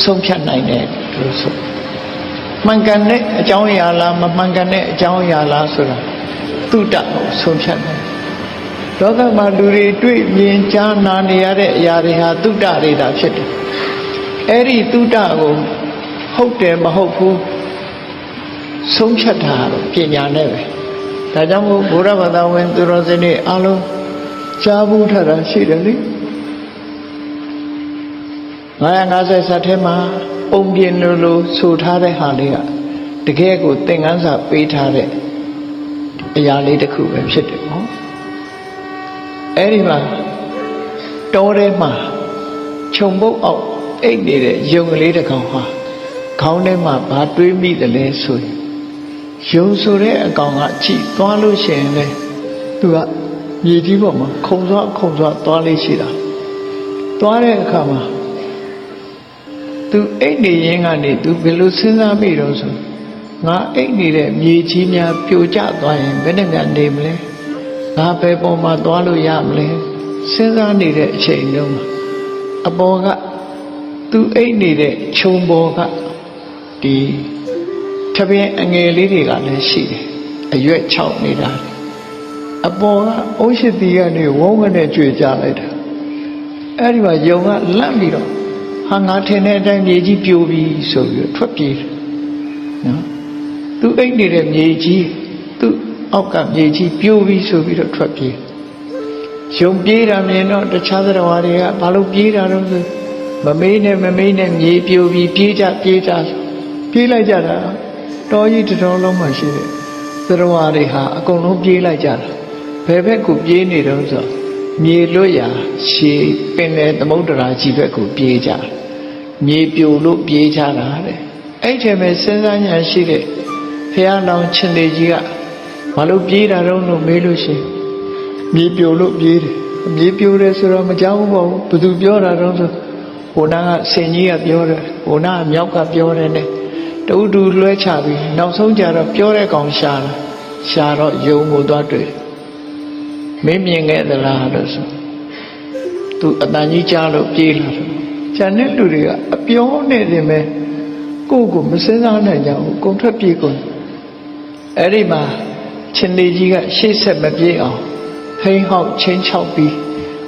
ဆုံးဖြတ်နိုင်တယ်လို့ဆိုမှန်ကန်တဲ့အကြောင်းအရာလားမမှန်ကန်တဲ့အကြောင်းအရာလားဆိုတာတုဒ္ဒကိုဆုံးဖြတ်နိုင်လောကမှာလူတွေတွေ့မြင်ကြားနာနေရတဲ့အရာတွေဟာတုဒ္ဒတွေတာဖြစ်တယ်အဲ့ဒီတုဒ္ဒကိုဟုတ်တယ်မဟုတ်ဘူးဆုံးဖြတ်တာတော့ပညာနဲ့ပဲဒါကြောင့်မို့ဘုရားဘာသာဝင်သူတော်စင်တွေအားလုံးကြားဘူးထတာရှိတယ်လေ950ဇတ်ထဲမှာပုံပြင်လို့ဆိုထားတဲ့ဟာလေးကတကယ်ကိုသင်ခန်းစာပေးထားတဲ့အရာလေးတစ်ခုပဲဖြစ်တယ်ပေါ့အဲ့ဒီမှာတောထဲမှာခြုံပုတ်အောက်အိတ်နေတဲ့ယုံကလေးတစ်ကောင်ဟာခေါင်းထဲမှာဘာတွေးမိတယ်လဲဆိုရင်ယုံဆိုတဲ့အကောင်ကကြည့်သွားလို့ရှိရင်လေသူကမြေကြီးပေါ်မှာခုံစွာသွားလေးရှိတာသွားတဲ့အခါမှာသူအိတ်နေရင်းကနေသူဘယ်လိုစဉ်းစားမိတော့ဆိုငါအိတ်နေတဲ့မြေကြီးများပြိုကျသွားရင်ဘယ်နဲ့များနေမလဲငါဘယ်ပေါ်မှာသွားလို့ရမလဲစဉ်းစားနေတဲ့အချိန်တုန်းမှာအပေါ်ကသူအိတ်နေတဲ့ခြုံပေါ်ကဒီထပင်းအငယ်လေးတွေကလည်းရှိတယ်အရွက်ချောက်နေတာအပေါ်ကအုံးရှိတီကနေဝုန်းကနေကြွေကြလိုက်တာအဲ့ဒီမှာယုံကလန့်ပြီးတော့ဟာငါထင်တဲ့အတိုင်းမြေကြီးပြိုပြီဆိုပြီးထွက်ပြေးတယ်နော်သူအိတ်နေတဲ့မြေကြီးသူအောက်ကမြေကြီးပြိုပြီဆိုပြီးတော့ထွက်ပြေးယုံပြေးတာမြင်တော့တခြားသတ္တဝါတွေကဘာလို့ပြေးတာတော့ဆိုမမေးနဲ့မြေပြိုပြီပြေးကြပြေးလိုက်ကြတာတော်ကြီးတစ်တော်လုံးမှရှိတယ်သတ္တဝါတွေဟာအကုန်လုံးပြေးလိုက်ကြတာဘယ်ဘက်ကိုပြေးနေတော့ဆိုမြေလွတ်ရာရှည်ပင်လယ်သမုဒ္ဒရာကြီးဘက်ကိုပြေးကြမြေပြိုလို့ပြေးကြတာတဲ့အဲ့ထဲမှာစဉ်းစားဉာဏ်ရှိတဲ့ဘုရားလောင်းရှင်သေးကြီးကဘာလို့ပြေးတာတော့လို့မေးလို့ရှိရင်မြေပြိုလို့ပြေးတယ်မြေပြိုတယ်ဆိုတော့မကြောက်ဘူးပေါ့ဘယ်သူပြောတာတော့ဆိုဟိုနာကဆင်ကြီးကပြောတယ်ဟိုနာကမြောက်ကပြောတယ်နဲ့တူတူလွှဲချပြီးနောက်ဆုံးကြတော့ပြောတဲ့ကောင်ရှာတော့ယုံကိုသွားတွေ့မင်းမြင်ခဲ့သလားလို့ဆိုသူအတန်ကြီးကြားလို့ပြေးလာတယ်ကျန်တဲ့လူတွေကအပြောနဲ့တင်ပဲကိုယ့်ကိုမစင်စားနိုင်ကြဘူးကုန်ထွက်ပြေးကုန်အဲ့ဒီမှာ ချင်းနေကြီးကရှေ့ဆက်မပြေးအောင်ဟိန်းဟောက်ချင်းချောက်ပြီး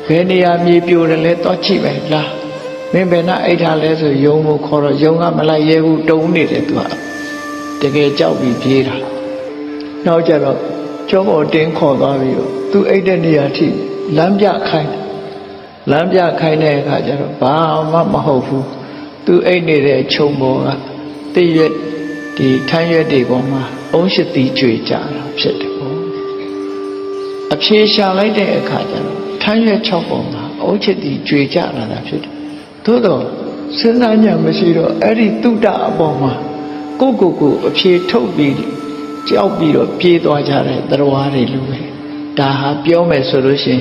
ဘယ်နေရာမြေပြိုတယ်လဲတော့ကြည့်ပဲလားမင်းဘယ်နှအိတ်ထားလဲဆိုယုံကိုခေါ်တော့ယုံကမလိုက်ရဲဘူးတုံးနေတယ်သူကတကယ်ကြောက်ပြီးပြေးတာနောက်ကြတော့ကျောပေါ်တင်းခေါ်သွားပြီးတော့သူအိတ်တဲ့နေရာထိလမ်းပြခိုင်းတဲ့အခါကျတော့ဘာမှမဟုတ်ဘူးသူအိတ်နေတဲ့ခြုံပေါ်ကတည့်ရွက်ဒီထမ်းရွက်တွေပေါ်မှာအုံးရှိသည်ကြွေကြတာဖြစ်တယ်ပေါ့အဖြေရှာလိုက်တဲ့အခါကျတော့ထမ်းရွက်6ပေါ်မှာအုံးရှိသည်ကြွေကြတာဖြစ်တယ်သို့တော့စဉ်းစားဉာဏ်မရှိတော့အဲ့ဒီတုဒ္ဒအပေါ်မှာကိုအဖြေထုတ်ပြီးကြောက်ပြီးတော့ပြေးသွားကြတဲ့သရဝါတွေလိုပဲဒါဟာပြောမယ်ဆိုလို့ရှိ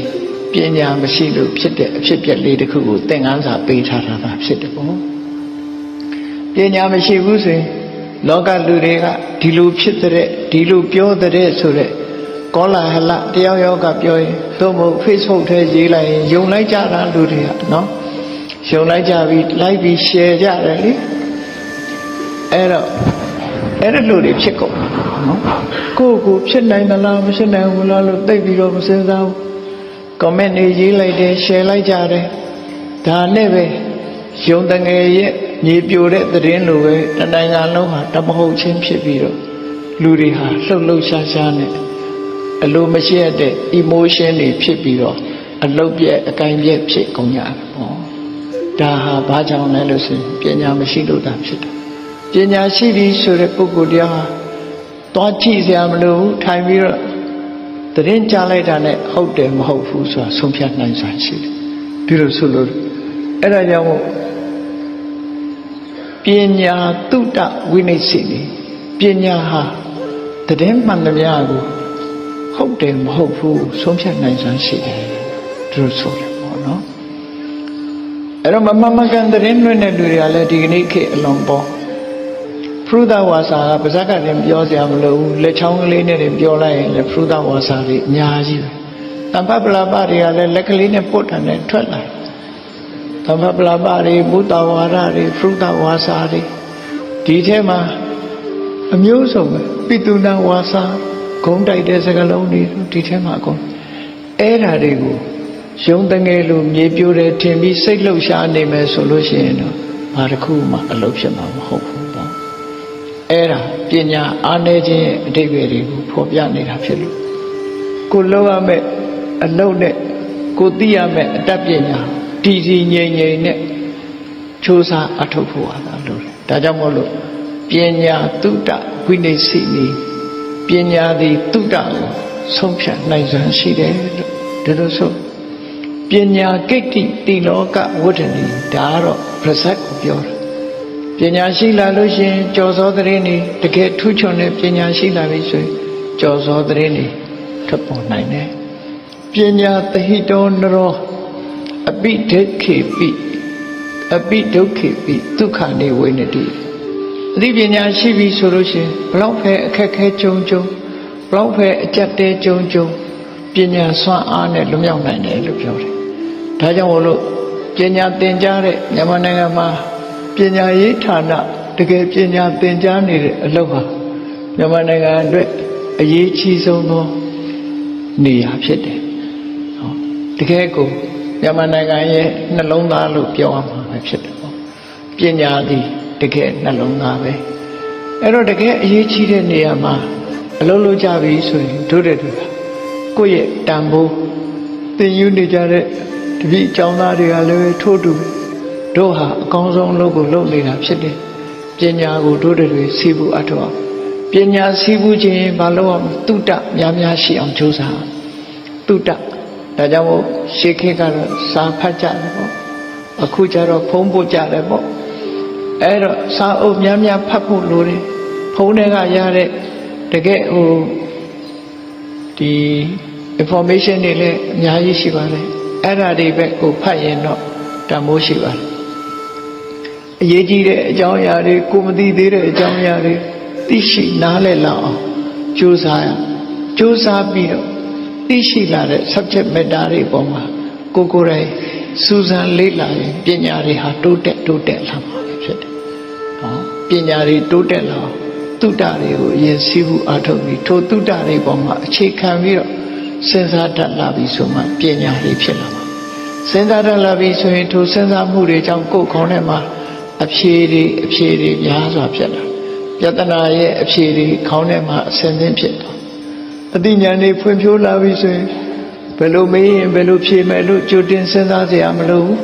ရင်ပညာမရှိလို့ဖြစ်တဲ့အဖြစ်ပြက်လေးတစ်ခုကိုသင်ခန်းစာပေးထားတာဖြစ်တယ်ပေါ့ပညာမရှိဘူးဆိုရင်လောကလူတွေကဒီလိုဖြစ်တဲ့ဒီလိုပြောတဲ့ဆိုတဲ့ကောလာဟလတယောက်ယောက်ကပြောရင်သို့မဟုတ် Facebook ထဲရေးလိုက်ရင်ယုံလိုက်ကြတာလူတွေကနော်ယုံလိုက်ကြပြီးလိုက်ပြီး share ကြတယ်လေအဲ့ဒါလူတွေဖြစ်ကုန်နော်ကိုဖြစ်နိုင်သလားမဖြစ်နိုင်ဘူးလားလို့သိပြီးတော့မစဉ်းစားဘူး comment တွေရေးလိုက်တယ် share လိုက်ကြတယ်ဒါနဲ့ပဲယုံတငယ်ရဲ့မြေပြိုတဲ့သတင်းလိုပဲတနိုင်ငံလုံးဟာတမဟုတ်ချင်းဖြစ်ပြီးတော့လူတွေဟာလှုပ်ရှားနဲ့အလိုမရှိတဲ့ emotion တွေဖြစ်ပြီးတော့အလုတ်ပြက်အကိုင်ပြက်ဖြစ်ကုန်ကြတယ်ပေါ့ဒါဟာဘာကြောင့်လဲလို့ဆိုရင်ပညာမရှိလို့တာဖြစ်တယ်ပညာရှိပြီဆိုတဲ့ပုဂ္ဂိုလ်တရားဟာတွားကြည့်စရာမလိုဘူးထိုင်ပြီးတော့သတင်းကြားလိုက်တာနဲ့ဟုတ်တယ်မဟုတ်ဘူးဆိုတာဆုံးဖြတ်နိုင်စွာရှိတယ်ဒီလိုဆိုလို့အဲ့ဒါကြောင့်မို့ပညာတုဒ္ဒဝိနိစ္စနေပညာဟာသတင်းမှန်သမျှကိုဟုတ်တယ်မဟုတ်ဘူးဆုံးဖြတ်နိုင်စွာရှိတယ်ဒီလိုဆိုတယ်ပေါ့နော်အဲ့တော့မမကန်သတင်းလွှင့်တဲ့လူတွေကလည်းဒီကနေ့ခေတ်အလွန်ပေါ်ဖရုဒဝါစာကပါဇက်ကလည်းပြောစရာမလိုဘူးလက်ချောင်းကလေးနဲ့ပြောလိုက်ရင်လည်းဖရုဒဝါစာတွေအများကြီးပဲတမ္ပပလာပတွေကလည်းလက်ကလေးနဲ့ပုတ်တယ်နဲ့ထွက်လာတမ္ပပလာပတွေဘုဒ္ဓဝါဒတွေဖရုဒဝါစာတွေဒီထဲမှာအမျိုးစုံပဲပိတုဏဝါစာဂုံးတိုက်တဲ့စကားလုံးတွေဒီထဲမှာအကုန်အဲ့ဓာတွေကိုယုံတငယ်လိုမြေပြိုတယ်ထင်ပြီးစိတ်လှုပ်ရှားနေမယ်ဆိုလို့ရှိရင်တော့ဘာတစ်ခုမှအလုပ်ဖြစ်မှာမဟုတ်ဘူးပေါ့အဲ့ဒါပညာအားနည်းခြင်းရဲ့အဓိပ္ပာယ်တွေကိုဖော်ပြနေတာဖြစ်လို့ကိုလောက်ရမယ့်အလုပ်နဲ့ကိုသိရမယ့်အတတ်ပညာတည်တည်ငြိမ်ငြိမ်နဲ့ကြိုးစားအထောက်ဖို့အားလို့ဒါကြောင့်မို့လို့ပညာတုဒ္ဒဝိနိစ္စနေပညာသည်တုဒ္ဒကိုဆုံးဖြတ်နိုင်စွမ်းရှိတယ်လို့ဒါလို့ဆိုပညာကိတ္တိတိလောကဝဋ္ဌဏီဒါကတော့ပြဇတ်ကိုပြောတာပညာရှိလာလို့ရှိရင်ကြော်စောသတင်းတွေတကယ်ထူးချွန်တဲ့ပညာရှိလာပြီဆိုရင်ကြော်စောသတင်းတွေထွက်ပေါ်နိုင်တယ်ပညာသဟိတောနရောအပိဒိဋ္ဌိပိအပိဒုက္ခိပိဒုက္ခနေဝိနတိအသိပညာရှိပြီဆိုလို့ရှိရင်ဘလောက်ပဲအခက်ခဲကြုံဘလောက်ပဲအကြက်တဲကြုံပညာစွမ်းအားနဲ့လွတ်မြောက်နိုင်တယ်လို့ပြောတယ်ဒါကြောင့်မို့လို့ပညာသင်ကြားတဲ့မြန်မာနိုင်ငံမှာပညာရေးဌာနတကယ်ပညာသင်ကြားနေတဲ့အလုပ်ဟာမြန်မာနိုင်ငံအတွက်အရေးကြီးဆုံးသောနေရာဖြစ်တယ်ဟောတကယ်ကိုမြန်မာနိုင်ငံရဲ့နှလုံးသားလို့ပြောရမှာပဲဖြစ်တယ်ပေါ့ပညာသည်တကယ်နှလုံးသားပဲအဲ့တော့တကယ်အရေးကြီးတဲ့နေရာမှာအလုပ်လုပ်ကြပြီဆိုရင်တို့တဲ့သူကိုယ့်ရဲ့တန်ဖိုးသင်ယူနေကြတဲ့တပည့်အကြောင်းသားတွေကလည်းထိုးတူတို့ဟာအကောင်းဆုံးလုပ်ကိုလုပ်နေတာဖြစ်တယ်ပညာကိုတို့တွေစီးဖို့အထောက်ပညာစီးဖို့ခြင်းဘာလို့အောင်တုဒ္ဒများရှိအောင်ကြိုးစားတုဒ္ဒဒါကြောင့်မို့ရှေးခေတ်ကတော့စာဖတ်ကြတယ်ပေါ့အခုကျတော့ဖုံးပို့ကြတယ်ပေါ့အဲ့တော့စာအုပ်များဖတ်ဖို့လိုတယ်ဖုံးတွေကရတဲ့တကယ်ဒီ information တွေလည်းအများကြီးရှိပါတယ်အဲ့ဒါတွေပဲကိုဖတ်ရင်တော့တန်ဖိုးရှိပါတယ်အရေးကြီးတဲ့အကြောင်းအရာတွေကိုမသိသေးတဲ့အကြောင်းအရာတွေသိရှိနားလည်လောက်အောင်ကြိုးစားပြီးတော့သိရှိလာတဲ့ subject matter တွေပေါ်မှာကိုယ်တိုင်စူးစမ်းလေ့လာရင်ပညာတွေဟာတိုးတက်လာမှာဖြစ်တယ်။ဟောပညာတွေတိုးတက်လာ တုတ္တတွေကိုအရင်စီးဘူးအားထုတ်ပြီးထိုတုတ္တတွေပေါ်မှာအခြေခံပြီးတော့စဉ်းစားတတ်လာပြီးဆိုမှပညာတွေဖြစ်လာမှာစဉ်းစားတတ်လာပြီးဆိုရင်ထိုစဉ်းစားမှုတွေကြောင့်ကိုယ်ခေါင်းထဲမှာအဖြေတွေများစွာဖြစ်လာပြဿနာရဲ့အဖြေတွေခေါင်းထဲမှာအစဉ်သင်းဖြစ်သွားအသိဉာဏ်တွေဖွံ့ဖြိုးလာပြီးဆိုရင်ဘယ်လိုမေးရင်ဘယ်လိုဖြေမယ်လို့ကြိုတင်စဉ်းစားစရာမလိုဘူး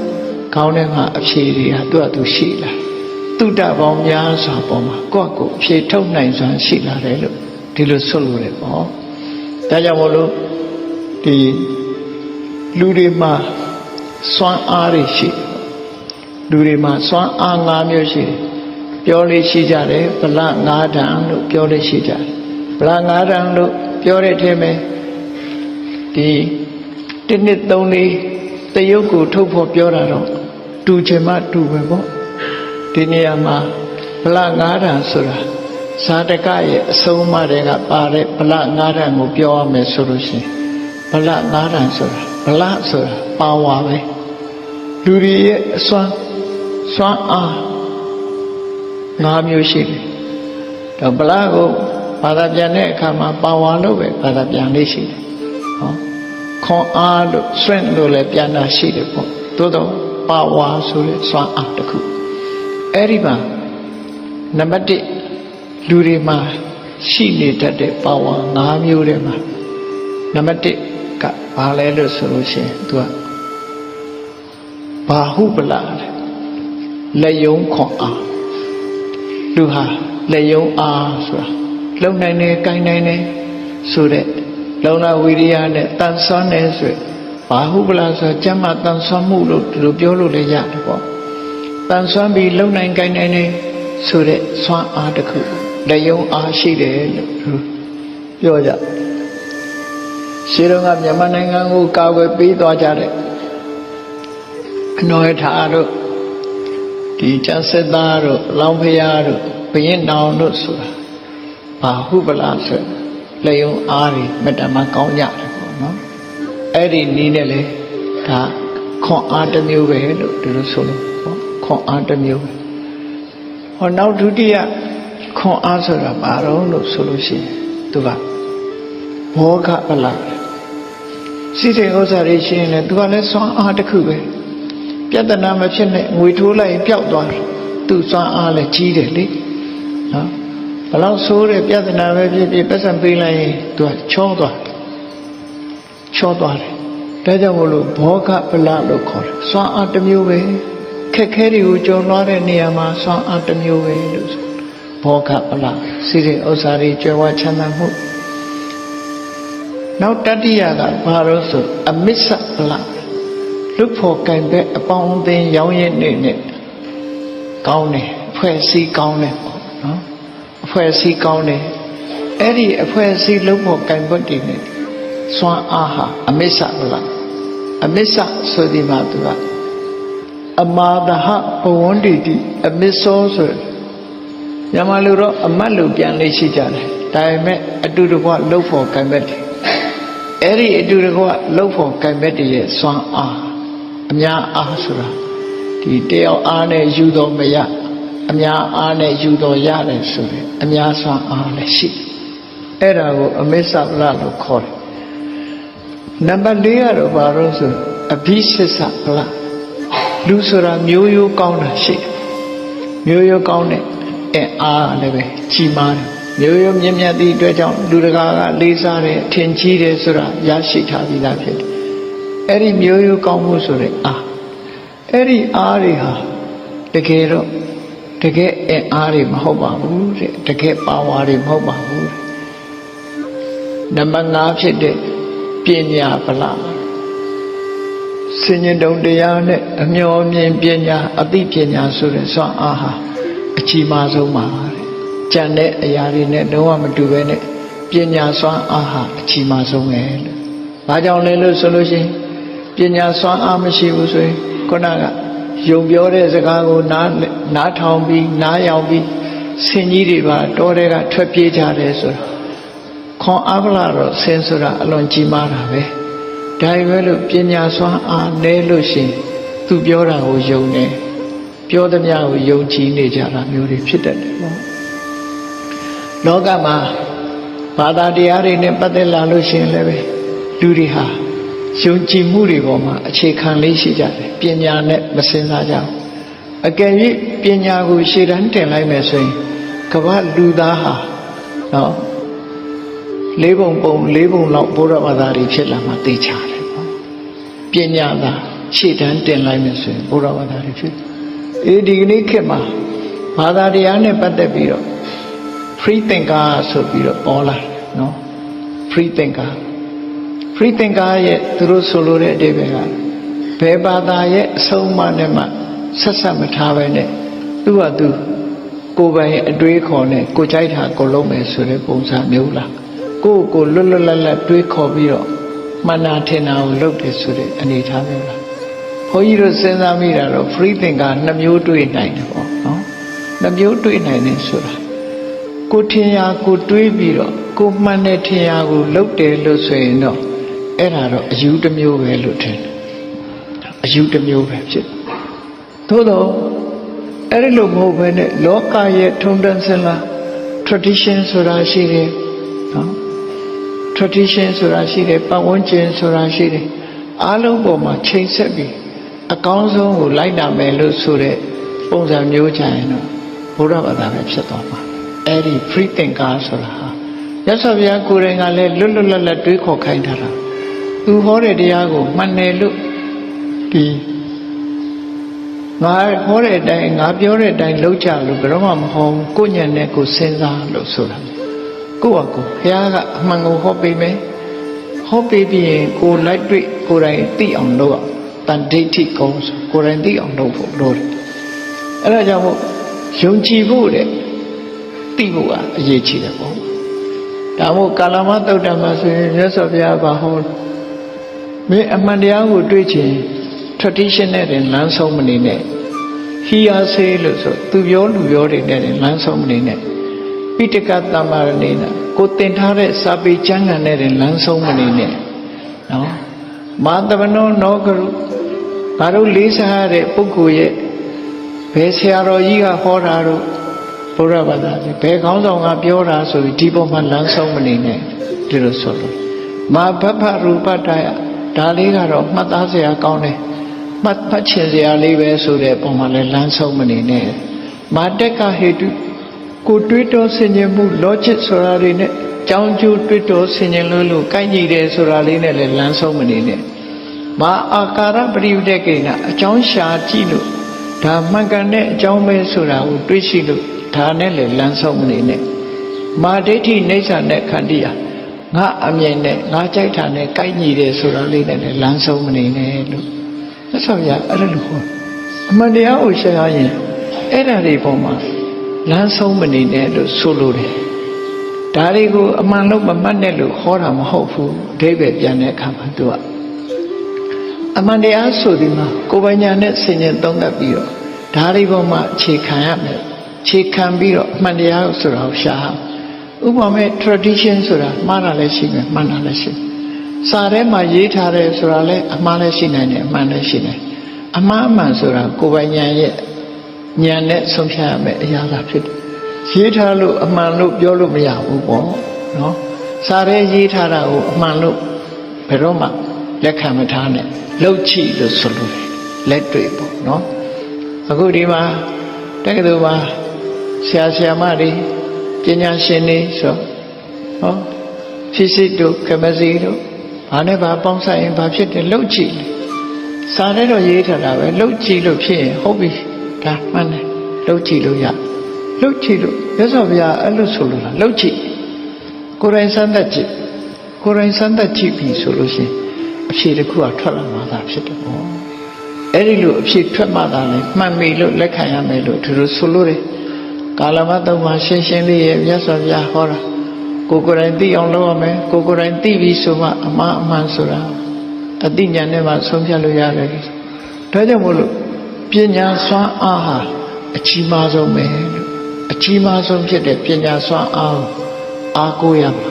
ခေါင်းထဲမှာအဖြေတွေဟာသူ့အတူရှိလာတုတ္တပေါင်းများစွာပေါ်မှာကိုယ့်ကိုအဖြေထုတ်နိုင်စွမ်းရှိလာတယ်လို့ဒီလိုဆိုလို့ရတယ်ပေါ့ဒါကြောင့်မို့လို့ဒီလူတွေမှာစွမ်းအားတွေရှိလူတွေမှာစွမ်းအား၅မျိုးရှိတယ်ပြောလို့ရှိကြတယ်ဗလ၅ဓာန်လို့ပြောလို့ရှိကြတယ်ဗလ၅ဓာန်လို့ပြောတဲ့အထက်မှာဒီ1 2 3 4တရုပ်ကိုထုတ်ဖို့ပြောတာတော့တူချင်မှတူပဲပေါ့ဒီနေရာမှာဗလ၅ဓာန်ဆိုတာဇာတကရဲ့အဆုံးအမတွေကပါတဲ့ဗလ၅ဓာန်ကိုပြောရမယ်ဆိုလို့ရှိရင်ဗလ၅ဓာန်ဆိုတာဗလဆိုတာပါဝါပဲလူတွေရဲ့အစွမ်းအား၅မျိုးရှိတယ်တော့ဗလကိုဘာသာပြန်တဲ့အခါမှာပါဝါလို့ပဲဘာသာပြန်လေးရှိတယ်ဟောခွန်အားလို့ strength လို့လည်းပြန်တာရှိတယ်ပေါ့သို့တော့ပါဝါဆိုတဲ့စွမ်းအားတစ်ခုအဲ့ဒီမှာနံပါတ်1လူတွေမှာရှိနေတတ်တဲ့ပါဝါ၅မျိုးထဲမှာနံပါတ်1ကဘာလဲလို့ဆိုလို့ရှိရင်သူကဘာဟုပလလက်ယုံခွန်အားလူဟာလက်ယုံအားဆိုတာလုံနိုင်တယ်ကိုင်းနိုင်တယ်ဆိုတဲ့လုံလဝိရိယနဲ့တန်ဆွမ်းတယ်ဆိုဘာဟုပလဆိုကျမ်းမာတန်ဆွမ်းမှုလို့ဒီလိုပြောလို့လည်းရတယ်ပေါ့တန်ဆွမ်းပြီးလုံနိုင်ကိုင်းနိုင်တယ်ဆိုတဲ့ဆွမ်းအားတစ်ခုလက်ယုံအားရှိတယ်လို့ပြောကြရှင်းတော့ကမြန်မာနိုင်ငံကိုကာကွယ်ပေးသွားကြတဲ့အနော်ရထားတို့ဒီကျန်စစ်သားတို့လောင်ဖျားတို့ဘရင်နောင်တို့ဆိုတာဘာဟုပလားဆိုလျုံအားတွေမတမကောင်းကြတယ်ပေါ့နော်အဲ့ဒီနီးနဲ့လေဒါခွန်အားတစ်မျိုးပဲလို့ဒီလိုဆိုလို့ပေါ့ခွန်အားတစ်မျိုးပဲဟောနောက်ဒုတိယခွန်အားဆိုတာဘာတော့လို့ဆိုလို့ရှိရင်သူကဘောဂပလားစိတ်ဥစ္စာတွေရှိရင်လည်းသူကလည်းစွမ်းအားတစ်ခုပဲပြဿနာမဖြစ်နဲ့ငွေထိုးလိုက်ရင်ပျောက်သွားတယ်သူစွမ်းအားလည်းကြီးတယ်လေနော်ဘလောက်ဆိုးတဲ့ပြဿနာပဲဖြစ်ဖြစ်ပတ်စံပေးလိုက်ရင်သူကချောသွားတယ်ဒါကြောင့်မို့လို့ဘောဂပလလို့ခေါ်တယ်စွမ်းအားတစ်မျိုးပဲခက်ခဲတွေကိုကြော်လွှားတဲ့နေရာမှာစွမ်းအားတစ်မျိုးပဲလို့ဆိုဘောဂပလစိတ်ဥစ္စာတွေကြွယ်ဝချမ်းသာမှုနောက်တတိယကဘာလို့ဆိုအမစ္ဆပလလုဖို့ကံပဲအပေါင်းအသင်းရောင်းရည်နဲ့ကောင်းတယ်အဖွဲ့အစည်းကောင်းတယ်ပေါ့နော်အဖွဲ့အစည်းကောင်းတယ်အဲ့ဒီအဖွဲ့အစည်းလုဖို့ကံပွတ်တည်နေစွမ်းအားဟာအမစ္ဆပလအမစ္ဆဆိုဒီမှာသူကအမာဒဟဘဝန္တိတိအမစ္ဆောဆိုမြန်မာလူတော့အမတ်လူပြန်လေးရှိကြတယ်ဒါပေမဲ့အတူတကွလုဖို့ကံပွတ်တယ်အဲ့ဒီအတူတကွလုဖို့ကံပွတ်တည်ရဲ့စွမ်းအားအများအားဆိုတာဒီတယောက်အားနဲ့ယူတော်မရအများအားနဲ့ယူတော်ရတယ်ဆိုရင်အများစွာအားလည်းရှိအဲ့ဒါကိုအမစ္ဆပလလို့ခေါ်တယ်နံပါတ်၄ကတော့ဘာလို့ဆိုအဘိရှစ္စပလလူဆိုတာမျိုးရိုးကောင်းတာရှိတယ်မျိုးရိုးကောင်းတဲ့အားလည်းပဲကြီးမားတယ်မျိုးရိုးမြင့်မြတ်သည့်အတွက်ကြောင့်လူတကာကလေးစားတယ်ထင်ကြီးတယ်ဆိုတာရရှိထားပြီးသားဖြစ်တယ်အဲ့ဒီမျိုးရိုးကောင်းမှုဆိုတဲ့အားအဲ့ဒီအားတွေဟာတကယ်တော့တကယ်အားတွေမဟုတ်ပါဘူးတဲ့တကယ်ပါဝါတွေမဟုတ်ပါဘူးနံပါတ်5ဖြစ်တဲ့ပညာပလစဉ္ညတုံတရားနဲ့အမျော်မြင်ပညာအသိပညာဆိုတဲ့စွမ်းအားဟာအကြီးမားဆုံးပါတဲ့ကြံတဲ့အရာတွေနဲ့လုံးဝမတူပဲနဲ့ပညာစွမ်းအားဟာအကြီးမားဆုံးပဲလို့ဘာကြောင့်လဲလို့ဆိုလို့ရှိရင်ပညာစွမ်းအားမရှိဘူးဆိုရင်ခုနကယုံပြောတဲ့စကားကိုနားထောင်ပြီးနားယောင်ပြီးဆင်ကြီးတွေပါတောထဲကထွက်ပြေးကြတယ်ဆိုတာခွန်အားပလတော့ဆင်းဆိုတာအလွန်ကြီးမားတာပဲဒါပေမဲ့လို့ပညာစွမ်းအားနည်းလို့ရှိရင်သူပြောတာကိုယုံတယ်ပြောသမျှကိုယုံကြည်နေကြတာမျိုးတွေဖြစ်တတ်တယ်ပေါ့ လောကမှာဘာသာတရားတွေနဲ့ပတ်သက်လာလို့ရှိရင်လည်းပဲလူတွေဟာယုံကြည်မှုတွေပေါ်မှာအခြေခံလေးရှိကြတယ်ပညာနဲ့မစင်စားကြဘူးအကယ်၍ပညာကိုရှေ့တန်းတင်လိုက်မယ်ဆိုရင်ကမ္ဘာလူသားဟာနော်လေးပုံလောက်ဘုရားဘာသာတွေဖြစ်လာမှသိချတယ်ပေါ့ပညာသာရှေ့တန်းတင်လိုက်မယ်ဆိုရင်ဘုရားဘာသာတွေဖြစ်ဒီကနေ့ခေတ်မှာဘာသာတရားနဲ့ပတ်သက်ပြီးတော့ free thinker ဆိုပြီးတော့ပေါ်လာနော် free thinker ရဲ့သူတို့ဆိုလိုတဲ့အဓိပ္ပာယ်ကဘယ်ဘာသာရဲ့အဆုံးအမနဲ့မှဆက်ဆက်မထားပဲနဲ့သူ့ဟာသူကိုယ်ပိုင်အတွေးခေါ်နဲ့ကိုကြိုက်တာကိုလုံးမယ်ဆိုတဲ့ပုံစံမျိုးလားကိုလွတ်လပ်တွေးခေါ်ပြီးတော့မှန်တာထင်တာကိုလုပ်တယ်ဆိုတဲ့အနေအထားမျိုးလားဘုန်းကြီးတို့စဉ်းစားမိတာတော့ free thinker နှစ်မျိုးတွေးနိုင်တယ်ပေါ့နော်နှစ်မျိုးတွေးနိုင်တယ်ဆိုတာကိုထင်ရာကိုတွေးပြီးတော့ကိုမှန်တဲ့ထင်ရာကိုလုပ်တယ်လို့ဆိုရင်တော့အဲ့ဒါတော့အယူတစ်မျိုးပဲလို့ထင်တယ်အယူတစ်မျိုးပဲဖြစ်သို့တော့အဲ့ဒီလိုမဟုတ်ဘဲနဲ့လောကရဲ့ထုံတမ်းစင်လာ tradition ဆိုတာရှိတယ်နော် tradition ဆိုတာရှိတယ်ပတ်ဝန်းကျင်ဆိုတာရှိတယ်အားလုံးပေါ်မှာချိန်ဆက်ပြီးအကောင်းဆုံးကိုလိုက်နာမယ်လို့ဆိုတဲ့ပုံစံမျိုးကြရင်တော့ဘုရားဘာသာပဲဖြစ်သွားမှာအဲ့ဒီ free thinker ဆိုတာဟာရသော်ဗျာကိုယ်တိုင်ကလည်းလွတ်လပ်တွေးခေါ်ခိုင်းထားတာသူဟောတဲ့တရားကိုမှန်တယ်လို့ဒီငါဟောတဲ့အတိုင်းငါပြောတဲ့အတိုင်းလုပ်ကြလို့ဘယ်တော့မှမဟုတ်ကိုညံနဲ့ကိုစဉ်းစားလို့ဆိုတာကိုယ့်ဟာကိုယ်ဘုရားကအမှန်ကိုဟောပေးမယ်ဟောပေးပြီးရင်ကိုလိုက်တွေ့ကိုယ်တိုင်သိအောင်လုပ်အောင်တန်ဒိဋ္ဌိကောင်းဆိုကိုယ်တိုင်သိအောင်လုပ်ဖို့လိုတယ်အဲ့ဒါကြောင့်မို့ယုံကြည်ဖို့တဲ့သိဖို့ကအရေးကြီးတယ်ပေါ့ဒါမို့ကာလမသုတ်တံမှာဆိုရင်မြတ်စွာဘုရားဘာဟောမင်းအမှန်တရားကိုတွေ့ချင် tradition နဲ့လမ်းဆုံးမနေနဲ့ hearsay လို့ဆိုသူပြောလူပြောတွေနဲ့လမ်းဆုံးမနေနဲ့ပိဋကသမ္မာရဏိနာကိုသင်ထားတဲ့စာပေကျမ်းဂန်နဲ့လမ်းဆုံးမနေနဲ့နော်မာတဝနောနောကရုဘာလို့လေးစားရတဲ့ပုဂ္ဂိုလ်ရဲ့ဘယ်ဆရာတော်ကြီးကဟောတာတော့ဘုရားဘာသာဘယ်ခေါင်းဆောင်ကပြောတာဆိုပြီးဒီပုံမှာလမ်းဆုံးမနေနဲ့ဒီလိုဆိုလို့မာဘဗ္ဗရူပတ္တယဒါလေးကတော့မှတ်သားစရာကောင်းတယ်မှတ်ချင်စရာလေးပဲဆိုတဲ့ပုံမှာလည်းလမ်းဆုံးမနေနဲ့မာတက်ကဟေတုကိုတွေးတောဆင်ခြင်မှု logic ဆိုတာတွေနဲ့ကြောင်းကျိုးတွေးတောဆင်ခြင်လို့ကိုက်ညီတယ်ဆိုတာလေးနဲ့လည်းလမ်းဆုံးမနေနဲ့မာအာကာရပရိယုဒ္ဓကိဏအကြောင်းရှာကြည့်လို့ဒါမှန်ကန်တဲ့အကြောင်းပဲဆိုတာကိုတွေးရှိလို့ဒါနဲ့လည်းလမ်းဆုံးမနေနဲ့မာဒိဋ္ဌိနေဆာနဲ့ခန္တီယာငါအမြင်နဲ့ငါကြိုက်တာနဲ့ကိုက်ညီတယ်ဆိုတာလေးနဲ့လည်းလမ်းဆုံးမနေနဲ့လို့သက်ဆောင်ရအဲ့ဒါလို့ဟောအမှန်တရားကိုရှာရရင်အဲ့ဒါတွေပေါ်မှာလမ်းဆုံးမနေနဲ့လို့ဆိုလိုတယ်ဒါတွေကိုအမှန်လို့မမှတ်နဲ့လို့ဟောတာမဟုတ်ဘူးအဓိပ္ပာယ်ပြန်တဲ့အခါမှာသူကအမှန်တရားဆိုဒီမှာကိုယ်ပညာနဲ့ဆင်ခြင်သုံးသပ်ပြီးတော့ဒါတွေပေါ်မှာအခြေခံရမယ်အခြေခံပြီးတော့အမှန်တရားဆိုတာကိုရှာဥပမာ tradition ဆိုတာမှားတာလည်းရှိမယ်မှန်တာလည်းရှိစာထဲမှာရေးထားတယ်ဆိုတာလည်းအမှားလည်းရှိနိုင်တယ်အမှန်လည်းရှိနိုင်အမှားအမှန်ဆိုတာကိုယ်ပိုင်ဉာဏ်ရဲ့ဉာဏ်နဲ့ဆုံးဖြတ်ရမယ်အရာသာဖြစ်တယ်ရေးထားလို့အမှန်လို့ပြောလို့မရဘူးပေါ့နော်စာထဲရေးထားတာကိုအမှန်လို့ဘယ်တော့မှလက်ခံမထားနဲ့လှုပ်ချိလို့ဆိုလို့လက်တွေ့ပေါ့နော်အခုဒီမှာတက္ကသိုလ်မှာဆရာမတွေပညာရှင်တွေဆိုဟော physics တို့ chemistry တို့ဘာနဲ့ဘာပေါင်းဆိုင်ရင်ဘာဖြစ်တယ်လှုပ်ချိစာထဲတော့ရေးထားတာပဲလှုပ်ချိလို့ဖြစ်ရင်ဟုတ်ပြီဒါမှန်တယ်လှုပ်ချိလို့ရလှုပ်ချိလို့ရသော်ဗျာအဲ့လိုဆိုလို့လားလှုပ်ချိကိုယ်တိုင်စမ်းသပ်ကြည့်ကိုယ်တိုင်စမ်းသပ်ကြည့်ပြီဆိုလို့ရှိရင်အဖြေတစ်ခုကထွက်လာမှသာဖြစ်တယ်ပေါ့အဲ့ဒီလိုအဖြေထွက်မှသာလေမှန်ပြီလို့လက်ခံရမယ်လို့သူတို့ဆိုလို့တယ်ကာလမတုံးမှာရှင်းရှင်းလေးရဲ့မြတ်စွာဘုရားဟောတာကိုယ်တိုင်သိအောင်လုပ်ရမယ်ကိုယ်တိုင်သိပြီဆိုမှအမှားအမှန်ဆိုတာအသိဉာဏ်နဲ့မှဆုံးဖြတ်လို့ရတယ်ဒါကြောင့်မို့လို့ပညာစွမ်းအားဟာအကြီးမားဆုံးပဲလို့အကြီးမားဆုံးဖြစ်တဲ့ပညာစွမ်းအားကိုးရမှာ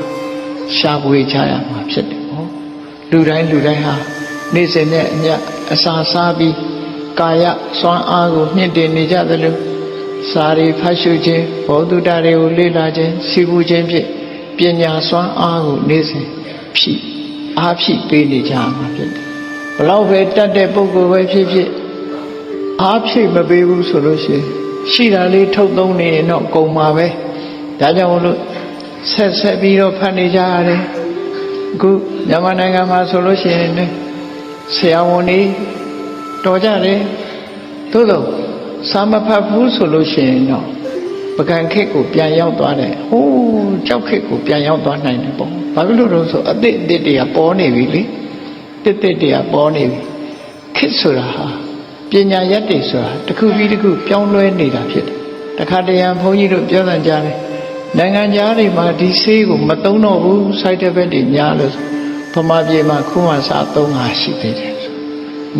ရှားပွေချရမှာဖြစ်တယ်ဟောလူတိုင်းဟာနေ့စဉ်နဲ့အမျှအစာစားပြီးကာယစွမ်းအားကိုမြင့်တင်နေကြသလို စာရီဖတ်ရှုခြင်းဘောဓုတတွေကိုလေ့လာခြင်းစီးပူးခြင်းဖြင့်ပညာစွမ်းအားကိုနေ့စဉ်ဖြည့်အားဖြည့်ပေးနေကြမှာဖြစ်တယ်ဘလောက်ပဲတတ်တဲ့ပုဂ္ဂိုလ်ပဲဖြစ်ဖြစ်အားဖြည့်မပေးဘူးဆိုလို့ရှိတာလေးထုတ်သုံးနေရင်တော့ကုန်မှာပဲဒါကြောင့်မလို့ဆက်ပြီးတော့ဖတ်နေကြရတယ်အခုမြန်မာနိုင်ငံမှာဆိုလို့ရှိရင်လည်းဆရာဝန်တွေတော်ကြတယ်သို့တော့စာမဖတ်ဘူးဆိုလို့ရှိရင်တော့ပကံခေတ်ကိုပြန်ရောက်သွားတယ်ဟိုးကြောက်ခေတ်ကိုပြန်ရောက်သွားနိုင်တယ်ပေါ့ဘာဖြစ်လို့လဲဆိုအသစ်တွေကပေါ်နေပြီလေတစ်တွေကပေါ်နေပြီခေတ်ဆိုတာဟာပညာရက်တွေဆိုတာတစ်ခုပြီးတစ်ခုပြောင်းလဲနေတာဖြစ်တယ်တခါတရံဘုန်းကြီးတို့ပြောသံကြားတယ်နိုင်ငံသားတွေမှာဒီဆေးကိုမသုံးတော့ဘူး side effect တွေများလို့ဗမာပြည်မှာခုမှစာသုံးတာရှိသေးတယ်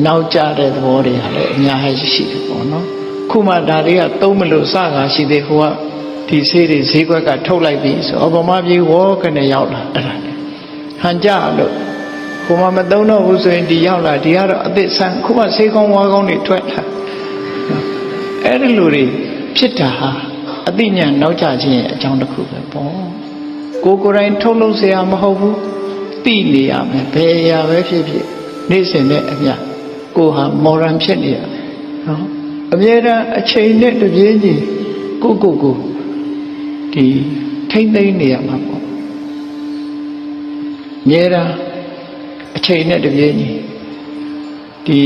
နောက်ကျတဲ့သဘောတွေကလည်းအများကြီးရှိတယ်ပေါ့နော်ခုမှဒါတွေကသုံးမလို့စကားရှိသေးဟိုကဒီဆေးတွေဈေးကွက်ကထုတ်လိုက်ပြီဆိုဗမာပြည်ဝေါကနေရောက်လာအဲ့ဒါဟန်ကြလို့ဟိုမှမသုံးတော့ဘူးဆိုရင်ဒီရောက်လာဒီကတော့အသစ်ဆန်းခုမှဆေးကောင်းဝါးကောင်းတွေထွက်လာအဲ့ဒီလိုတွေဖြစ်တာဟာအသိဉာဏ်နောက်ကျခြင်းရဲ့အကြောင်းတစ်ခုပဲပေါ့ကိုယ်တိုင်ထုတ်လုပ်เสียမဟုတ်ဘူးသိနေရမယ်ဘယ်အရာပဲဖြစ်ဖြစ်နေ့စဉ်နဲ့အမျှကိုဟာမော်ရန်ဖြစ်နေရနော်အမြဲတမ်းအချိန်နဲ့တပြေးညီကိုဒီထိမ့်သိမ့်နေရမှာပေါ့အမြဲတမ်းအချိန်နဲ့တပြေးညီဒီ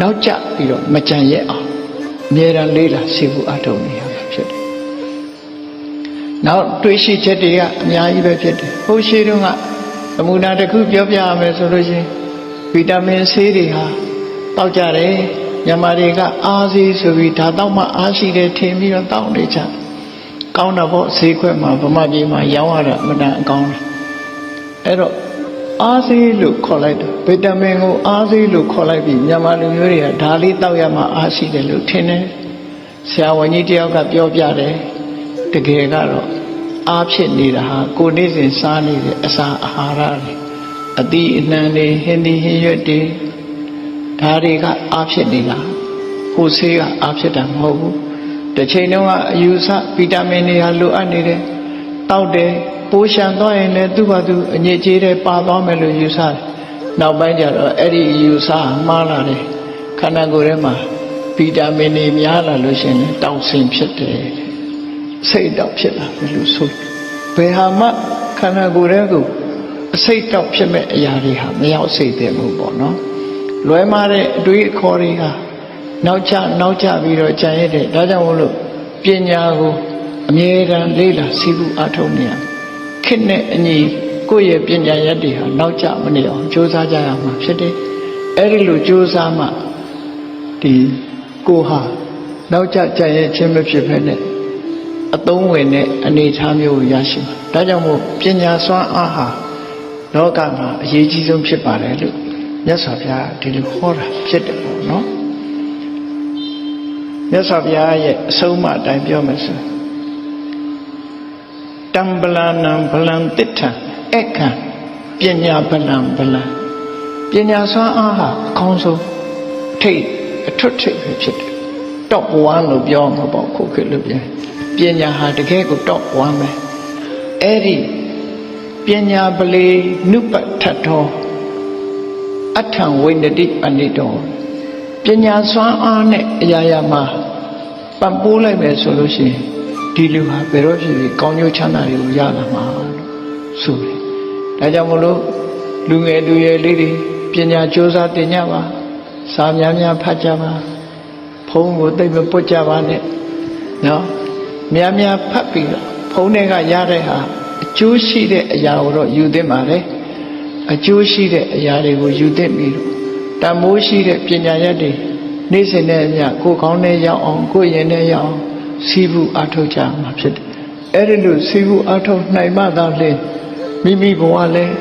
နောက်ကျပြီးတော့မကြံရဲ့အောင်အမြဲတမ်းလေးလာစီဖို့အထောက်နေရမှာဖြစ်တယ်နောက်တွေးရှိချက်တွေကအများကြီးပဲဖြစ်တယ်ဟိုရှိတုန်းကသမုဒ္ဒရာတစ်ခုပြောပြရမယ်ဆိုလို့ရှိရင်ဗီတာမင်ဆေးတွေဟာတောက်ကြတယ်မြန်မာတွေကအားစီးဆိုပြီးဒါတော့မှအားရှိတယ်ထင်ပြီးတော့တောက်နေကြကောင်းတော့ဈေးခွက်မှာဗမာပြည်မှာရောင်းရတာအမှန်တန်အကောင်းတယ်အဲ့တော့အားစီးလို့ခေါ်လိုက်တယ်ဗီတာမင်ကိုအားစီးလို့ခေါ်လိုက်ပြီးမြန်မာလူမျိုးတွေကဒါလေးတောက်ရမှအားရှိတယ်လို့ထင်တယ်ဆရာဝန်ကြီးတယောက်ကပြောပြတယ်တကယ်ကတော့အားဖြစ်နေတာဟာကိုနေ့စဉ်စားနေတဲ့အစာအာဟာရတွေအသီးအနှံတွေဟင်းသီးဟင်းရွက်တွေဒါတွေကအားဖြစ်နေတာဟိုဆေးကအားဖြစ်တာမဟုတ်ဘူးတစ်ချိန်တုန်းကအယူဆဗီတာမင်တွေဟာလိုအပ်နေတယ်တောက်တယ်ပိုးရှံသွားရင်လည်းသူ့ဘာသူအညစ်အကြေးတွေပါသွားမယ်လို့ယူဆတယ်နောက်ပိုင်းကျတော့အဲ့ဒီယူဆမှားလာတယ်ခန္ဓာကိုယ်ထဲမှာဗီတာမင်တွေများလာလို့ရှိရင်တောက်ဆင်ဖြစ်တယ်စိတ်တောက်ဖြစ်လာတယ်လို့ဆိုဘယ်ဟာမှခန္ဓာကိုယ်ထဲကိုအစိတ်တောက်ဖြစ်မဲ့အရာတွေဟာမရောက်စိတ်တယ်ဘူးပေါ့နော်လွဲမာတဲ့အတွေးအခေါ်တွေဟာနောက်ကျပြီးတော့ကြံရတဲ့ဒါကြောင့်မို့လို့ပညာကိုအမြဲတမ်းလေ့လာစီးပူးအားထုတ်နေရခေတ်နဲ့အညီကိုယ့်ရဲ့ပညာရက်တွေဟာနောက်ကျမနေအောင်ကြိုးစားကြရမှာဖြစ်တယ်အဲ့ဒီလိုကြိုးစားမှဒီကိုဟာနောက်ကျကြံရခြင်းမဖြစ်ဘဲနဲ့အသုံးဝင်တဲ့အနေအထားမျိုးကိုရရှိမှာဒါကြောင့်မို့ပညာစွမ်းအားဟာလောကမှာအရေးကြီးဆုံးဖြစ်ပါတယ်လို့မြတ်စွာဘုရားဒီလိုဟောတာဖြစ်တယ်ပေါ့နော်မြတ်စွာဘုရားရဲ့အဆုံးအမအတိုင်းပြောမယ်ဆိုတံပလနံဗလံတိဋ္ဌံအခံပညာဗလံဗလံပညာစွမ်းအားဟာအကောင်းဆုံးအထွတ်ထိပ်ပဲဖြစ်တယ် top 1လို့ပြောမှာပေါ့ခုခေတ်လို့ပြန်ပညာဟာတကယ်ကို top 1ပဲအဲ့ဒီပညာပလေနုပဋ္ဌတောအထံဝိနတိပဏိတောပညာစွမ်းအားနဲ့အရာရာမှာပံ့ပိုးလိုက်မယ်ဆိုလို့ရှိရင်ဒီလူဟာဘယ်တော့ဖြစ်ဖြစ်ကောင်းကျိုးချမ်းသာတွေကိုရလာမှာလို့ဆိုတယ်ဒါကြောင့်မလို့လူငယ်လူရွယ်လေးတွေပညာကြိုးစားသင်ကြပါစာများများဖတ်ကြပါဖုန်းကိုသိမပွတ်ကြပါနဲ့နော်များများဖတ်ပြီးတော့ဖုန်းထဲကရတဲ့ဟာအကျိုးရှိတဲ့အရာကိုတော့ယူသင့်ပါတယ်အကျိုးရှိတဲ့အရာတွေကိုယူသင့်ပြီးတော့တန်ဖိုးရှိတဲ့ပညာရက်တွေနေ့စဉ်နဲ့အမျှကိုယ်ကောင်းနဲ့ရောက်အောင်ကိုယ်ရင်နဲ့ရောက်အောင်စီးပူးအားထုတ်ကြမှာဖြစ်တယ်အဲ့ဒီလိုစီးပူးအားထုတ်နိုင်မှသာလျှင်မိမိဘဝလည်း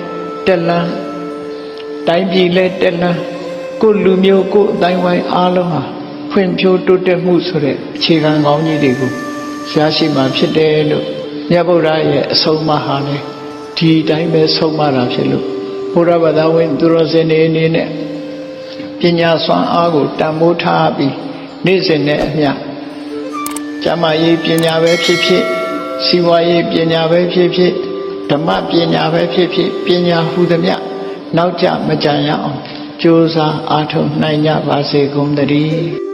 တက်လန်းတိုင်းပြည်လည်းတက်လန်းကိုယ်လူမျိုးကိုယ်အတိုင်းဝိုင်းအားလုံးဟာဖွံ့ဖြိုးတိုးတက်မှုဆိုတဲ့အခြေခံကောင်းကြီးတွေကိုရရှိမှာဖြစ်တယ်လို့မြတ်ဗုဒ္ဓရဲ့အဆုံးအမဟာလည်းဒီတိုင်းပဲဆုံးမတာဖြစ်လို့ဘုရားဘာသာဝင်သူတော်စင်တွေအနေနဲ့ပညာစွမ်းအားကိုတန်ဖိုးထားပြီးနေ့စဉ်နဲ့အမျှ ကျမ်းမာရေးပညာပဲဖြစ်ဖြစ်စီးပွားရေးပညာပဲဖြစ်ဖြစ်ဓမ္မပညာပဲဖြစ်ဖြစ်ပညာဟူသည်မြနောက်ကျမကြံရအောင်ကြိုးစားအားထုတ်နိုင်ကြပါစေကုန်သတည်း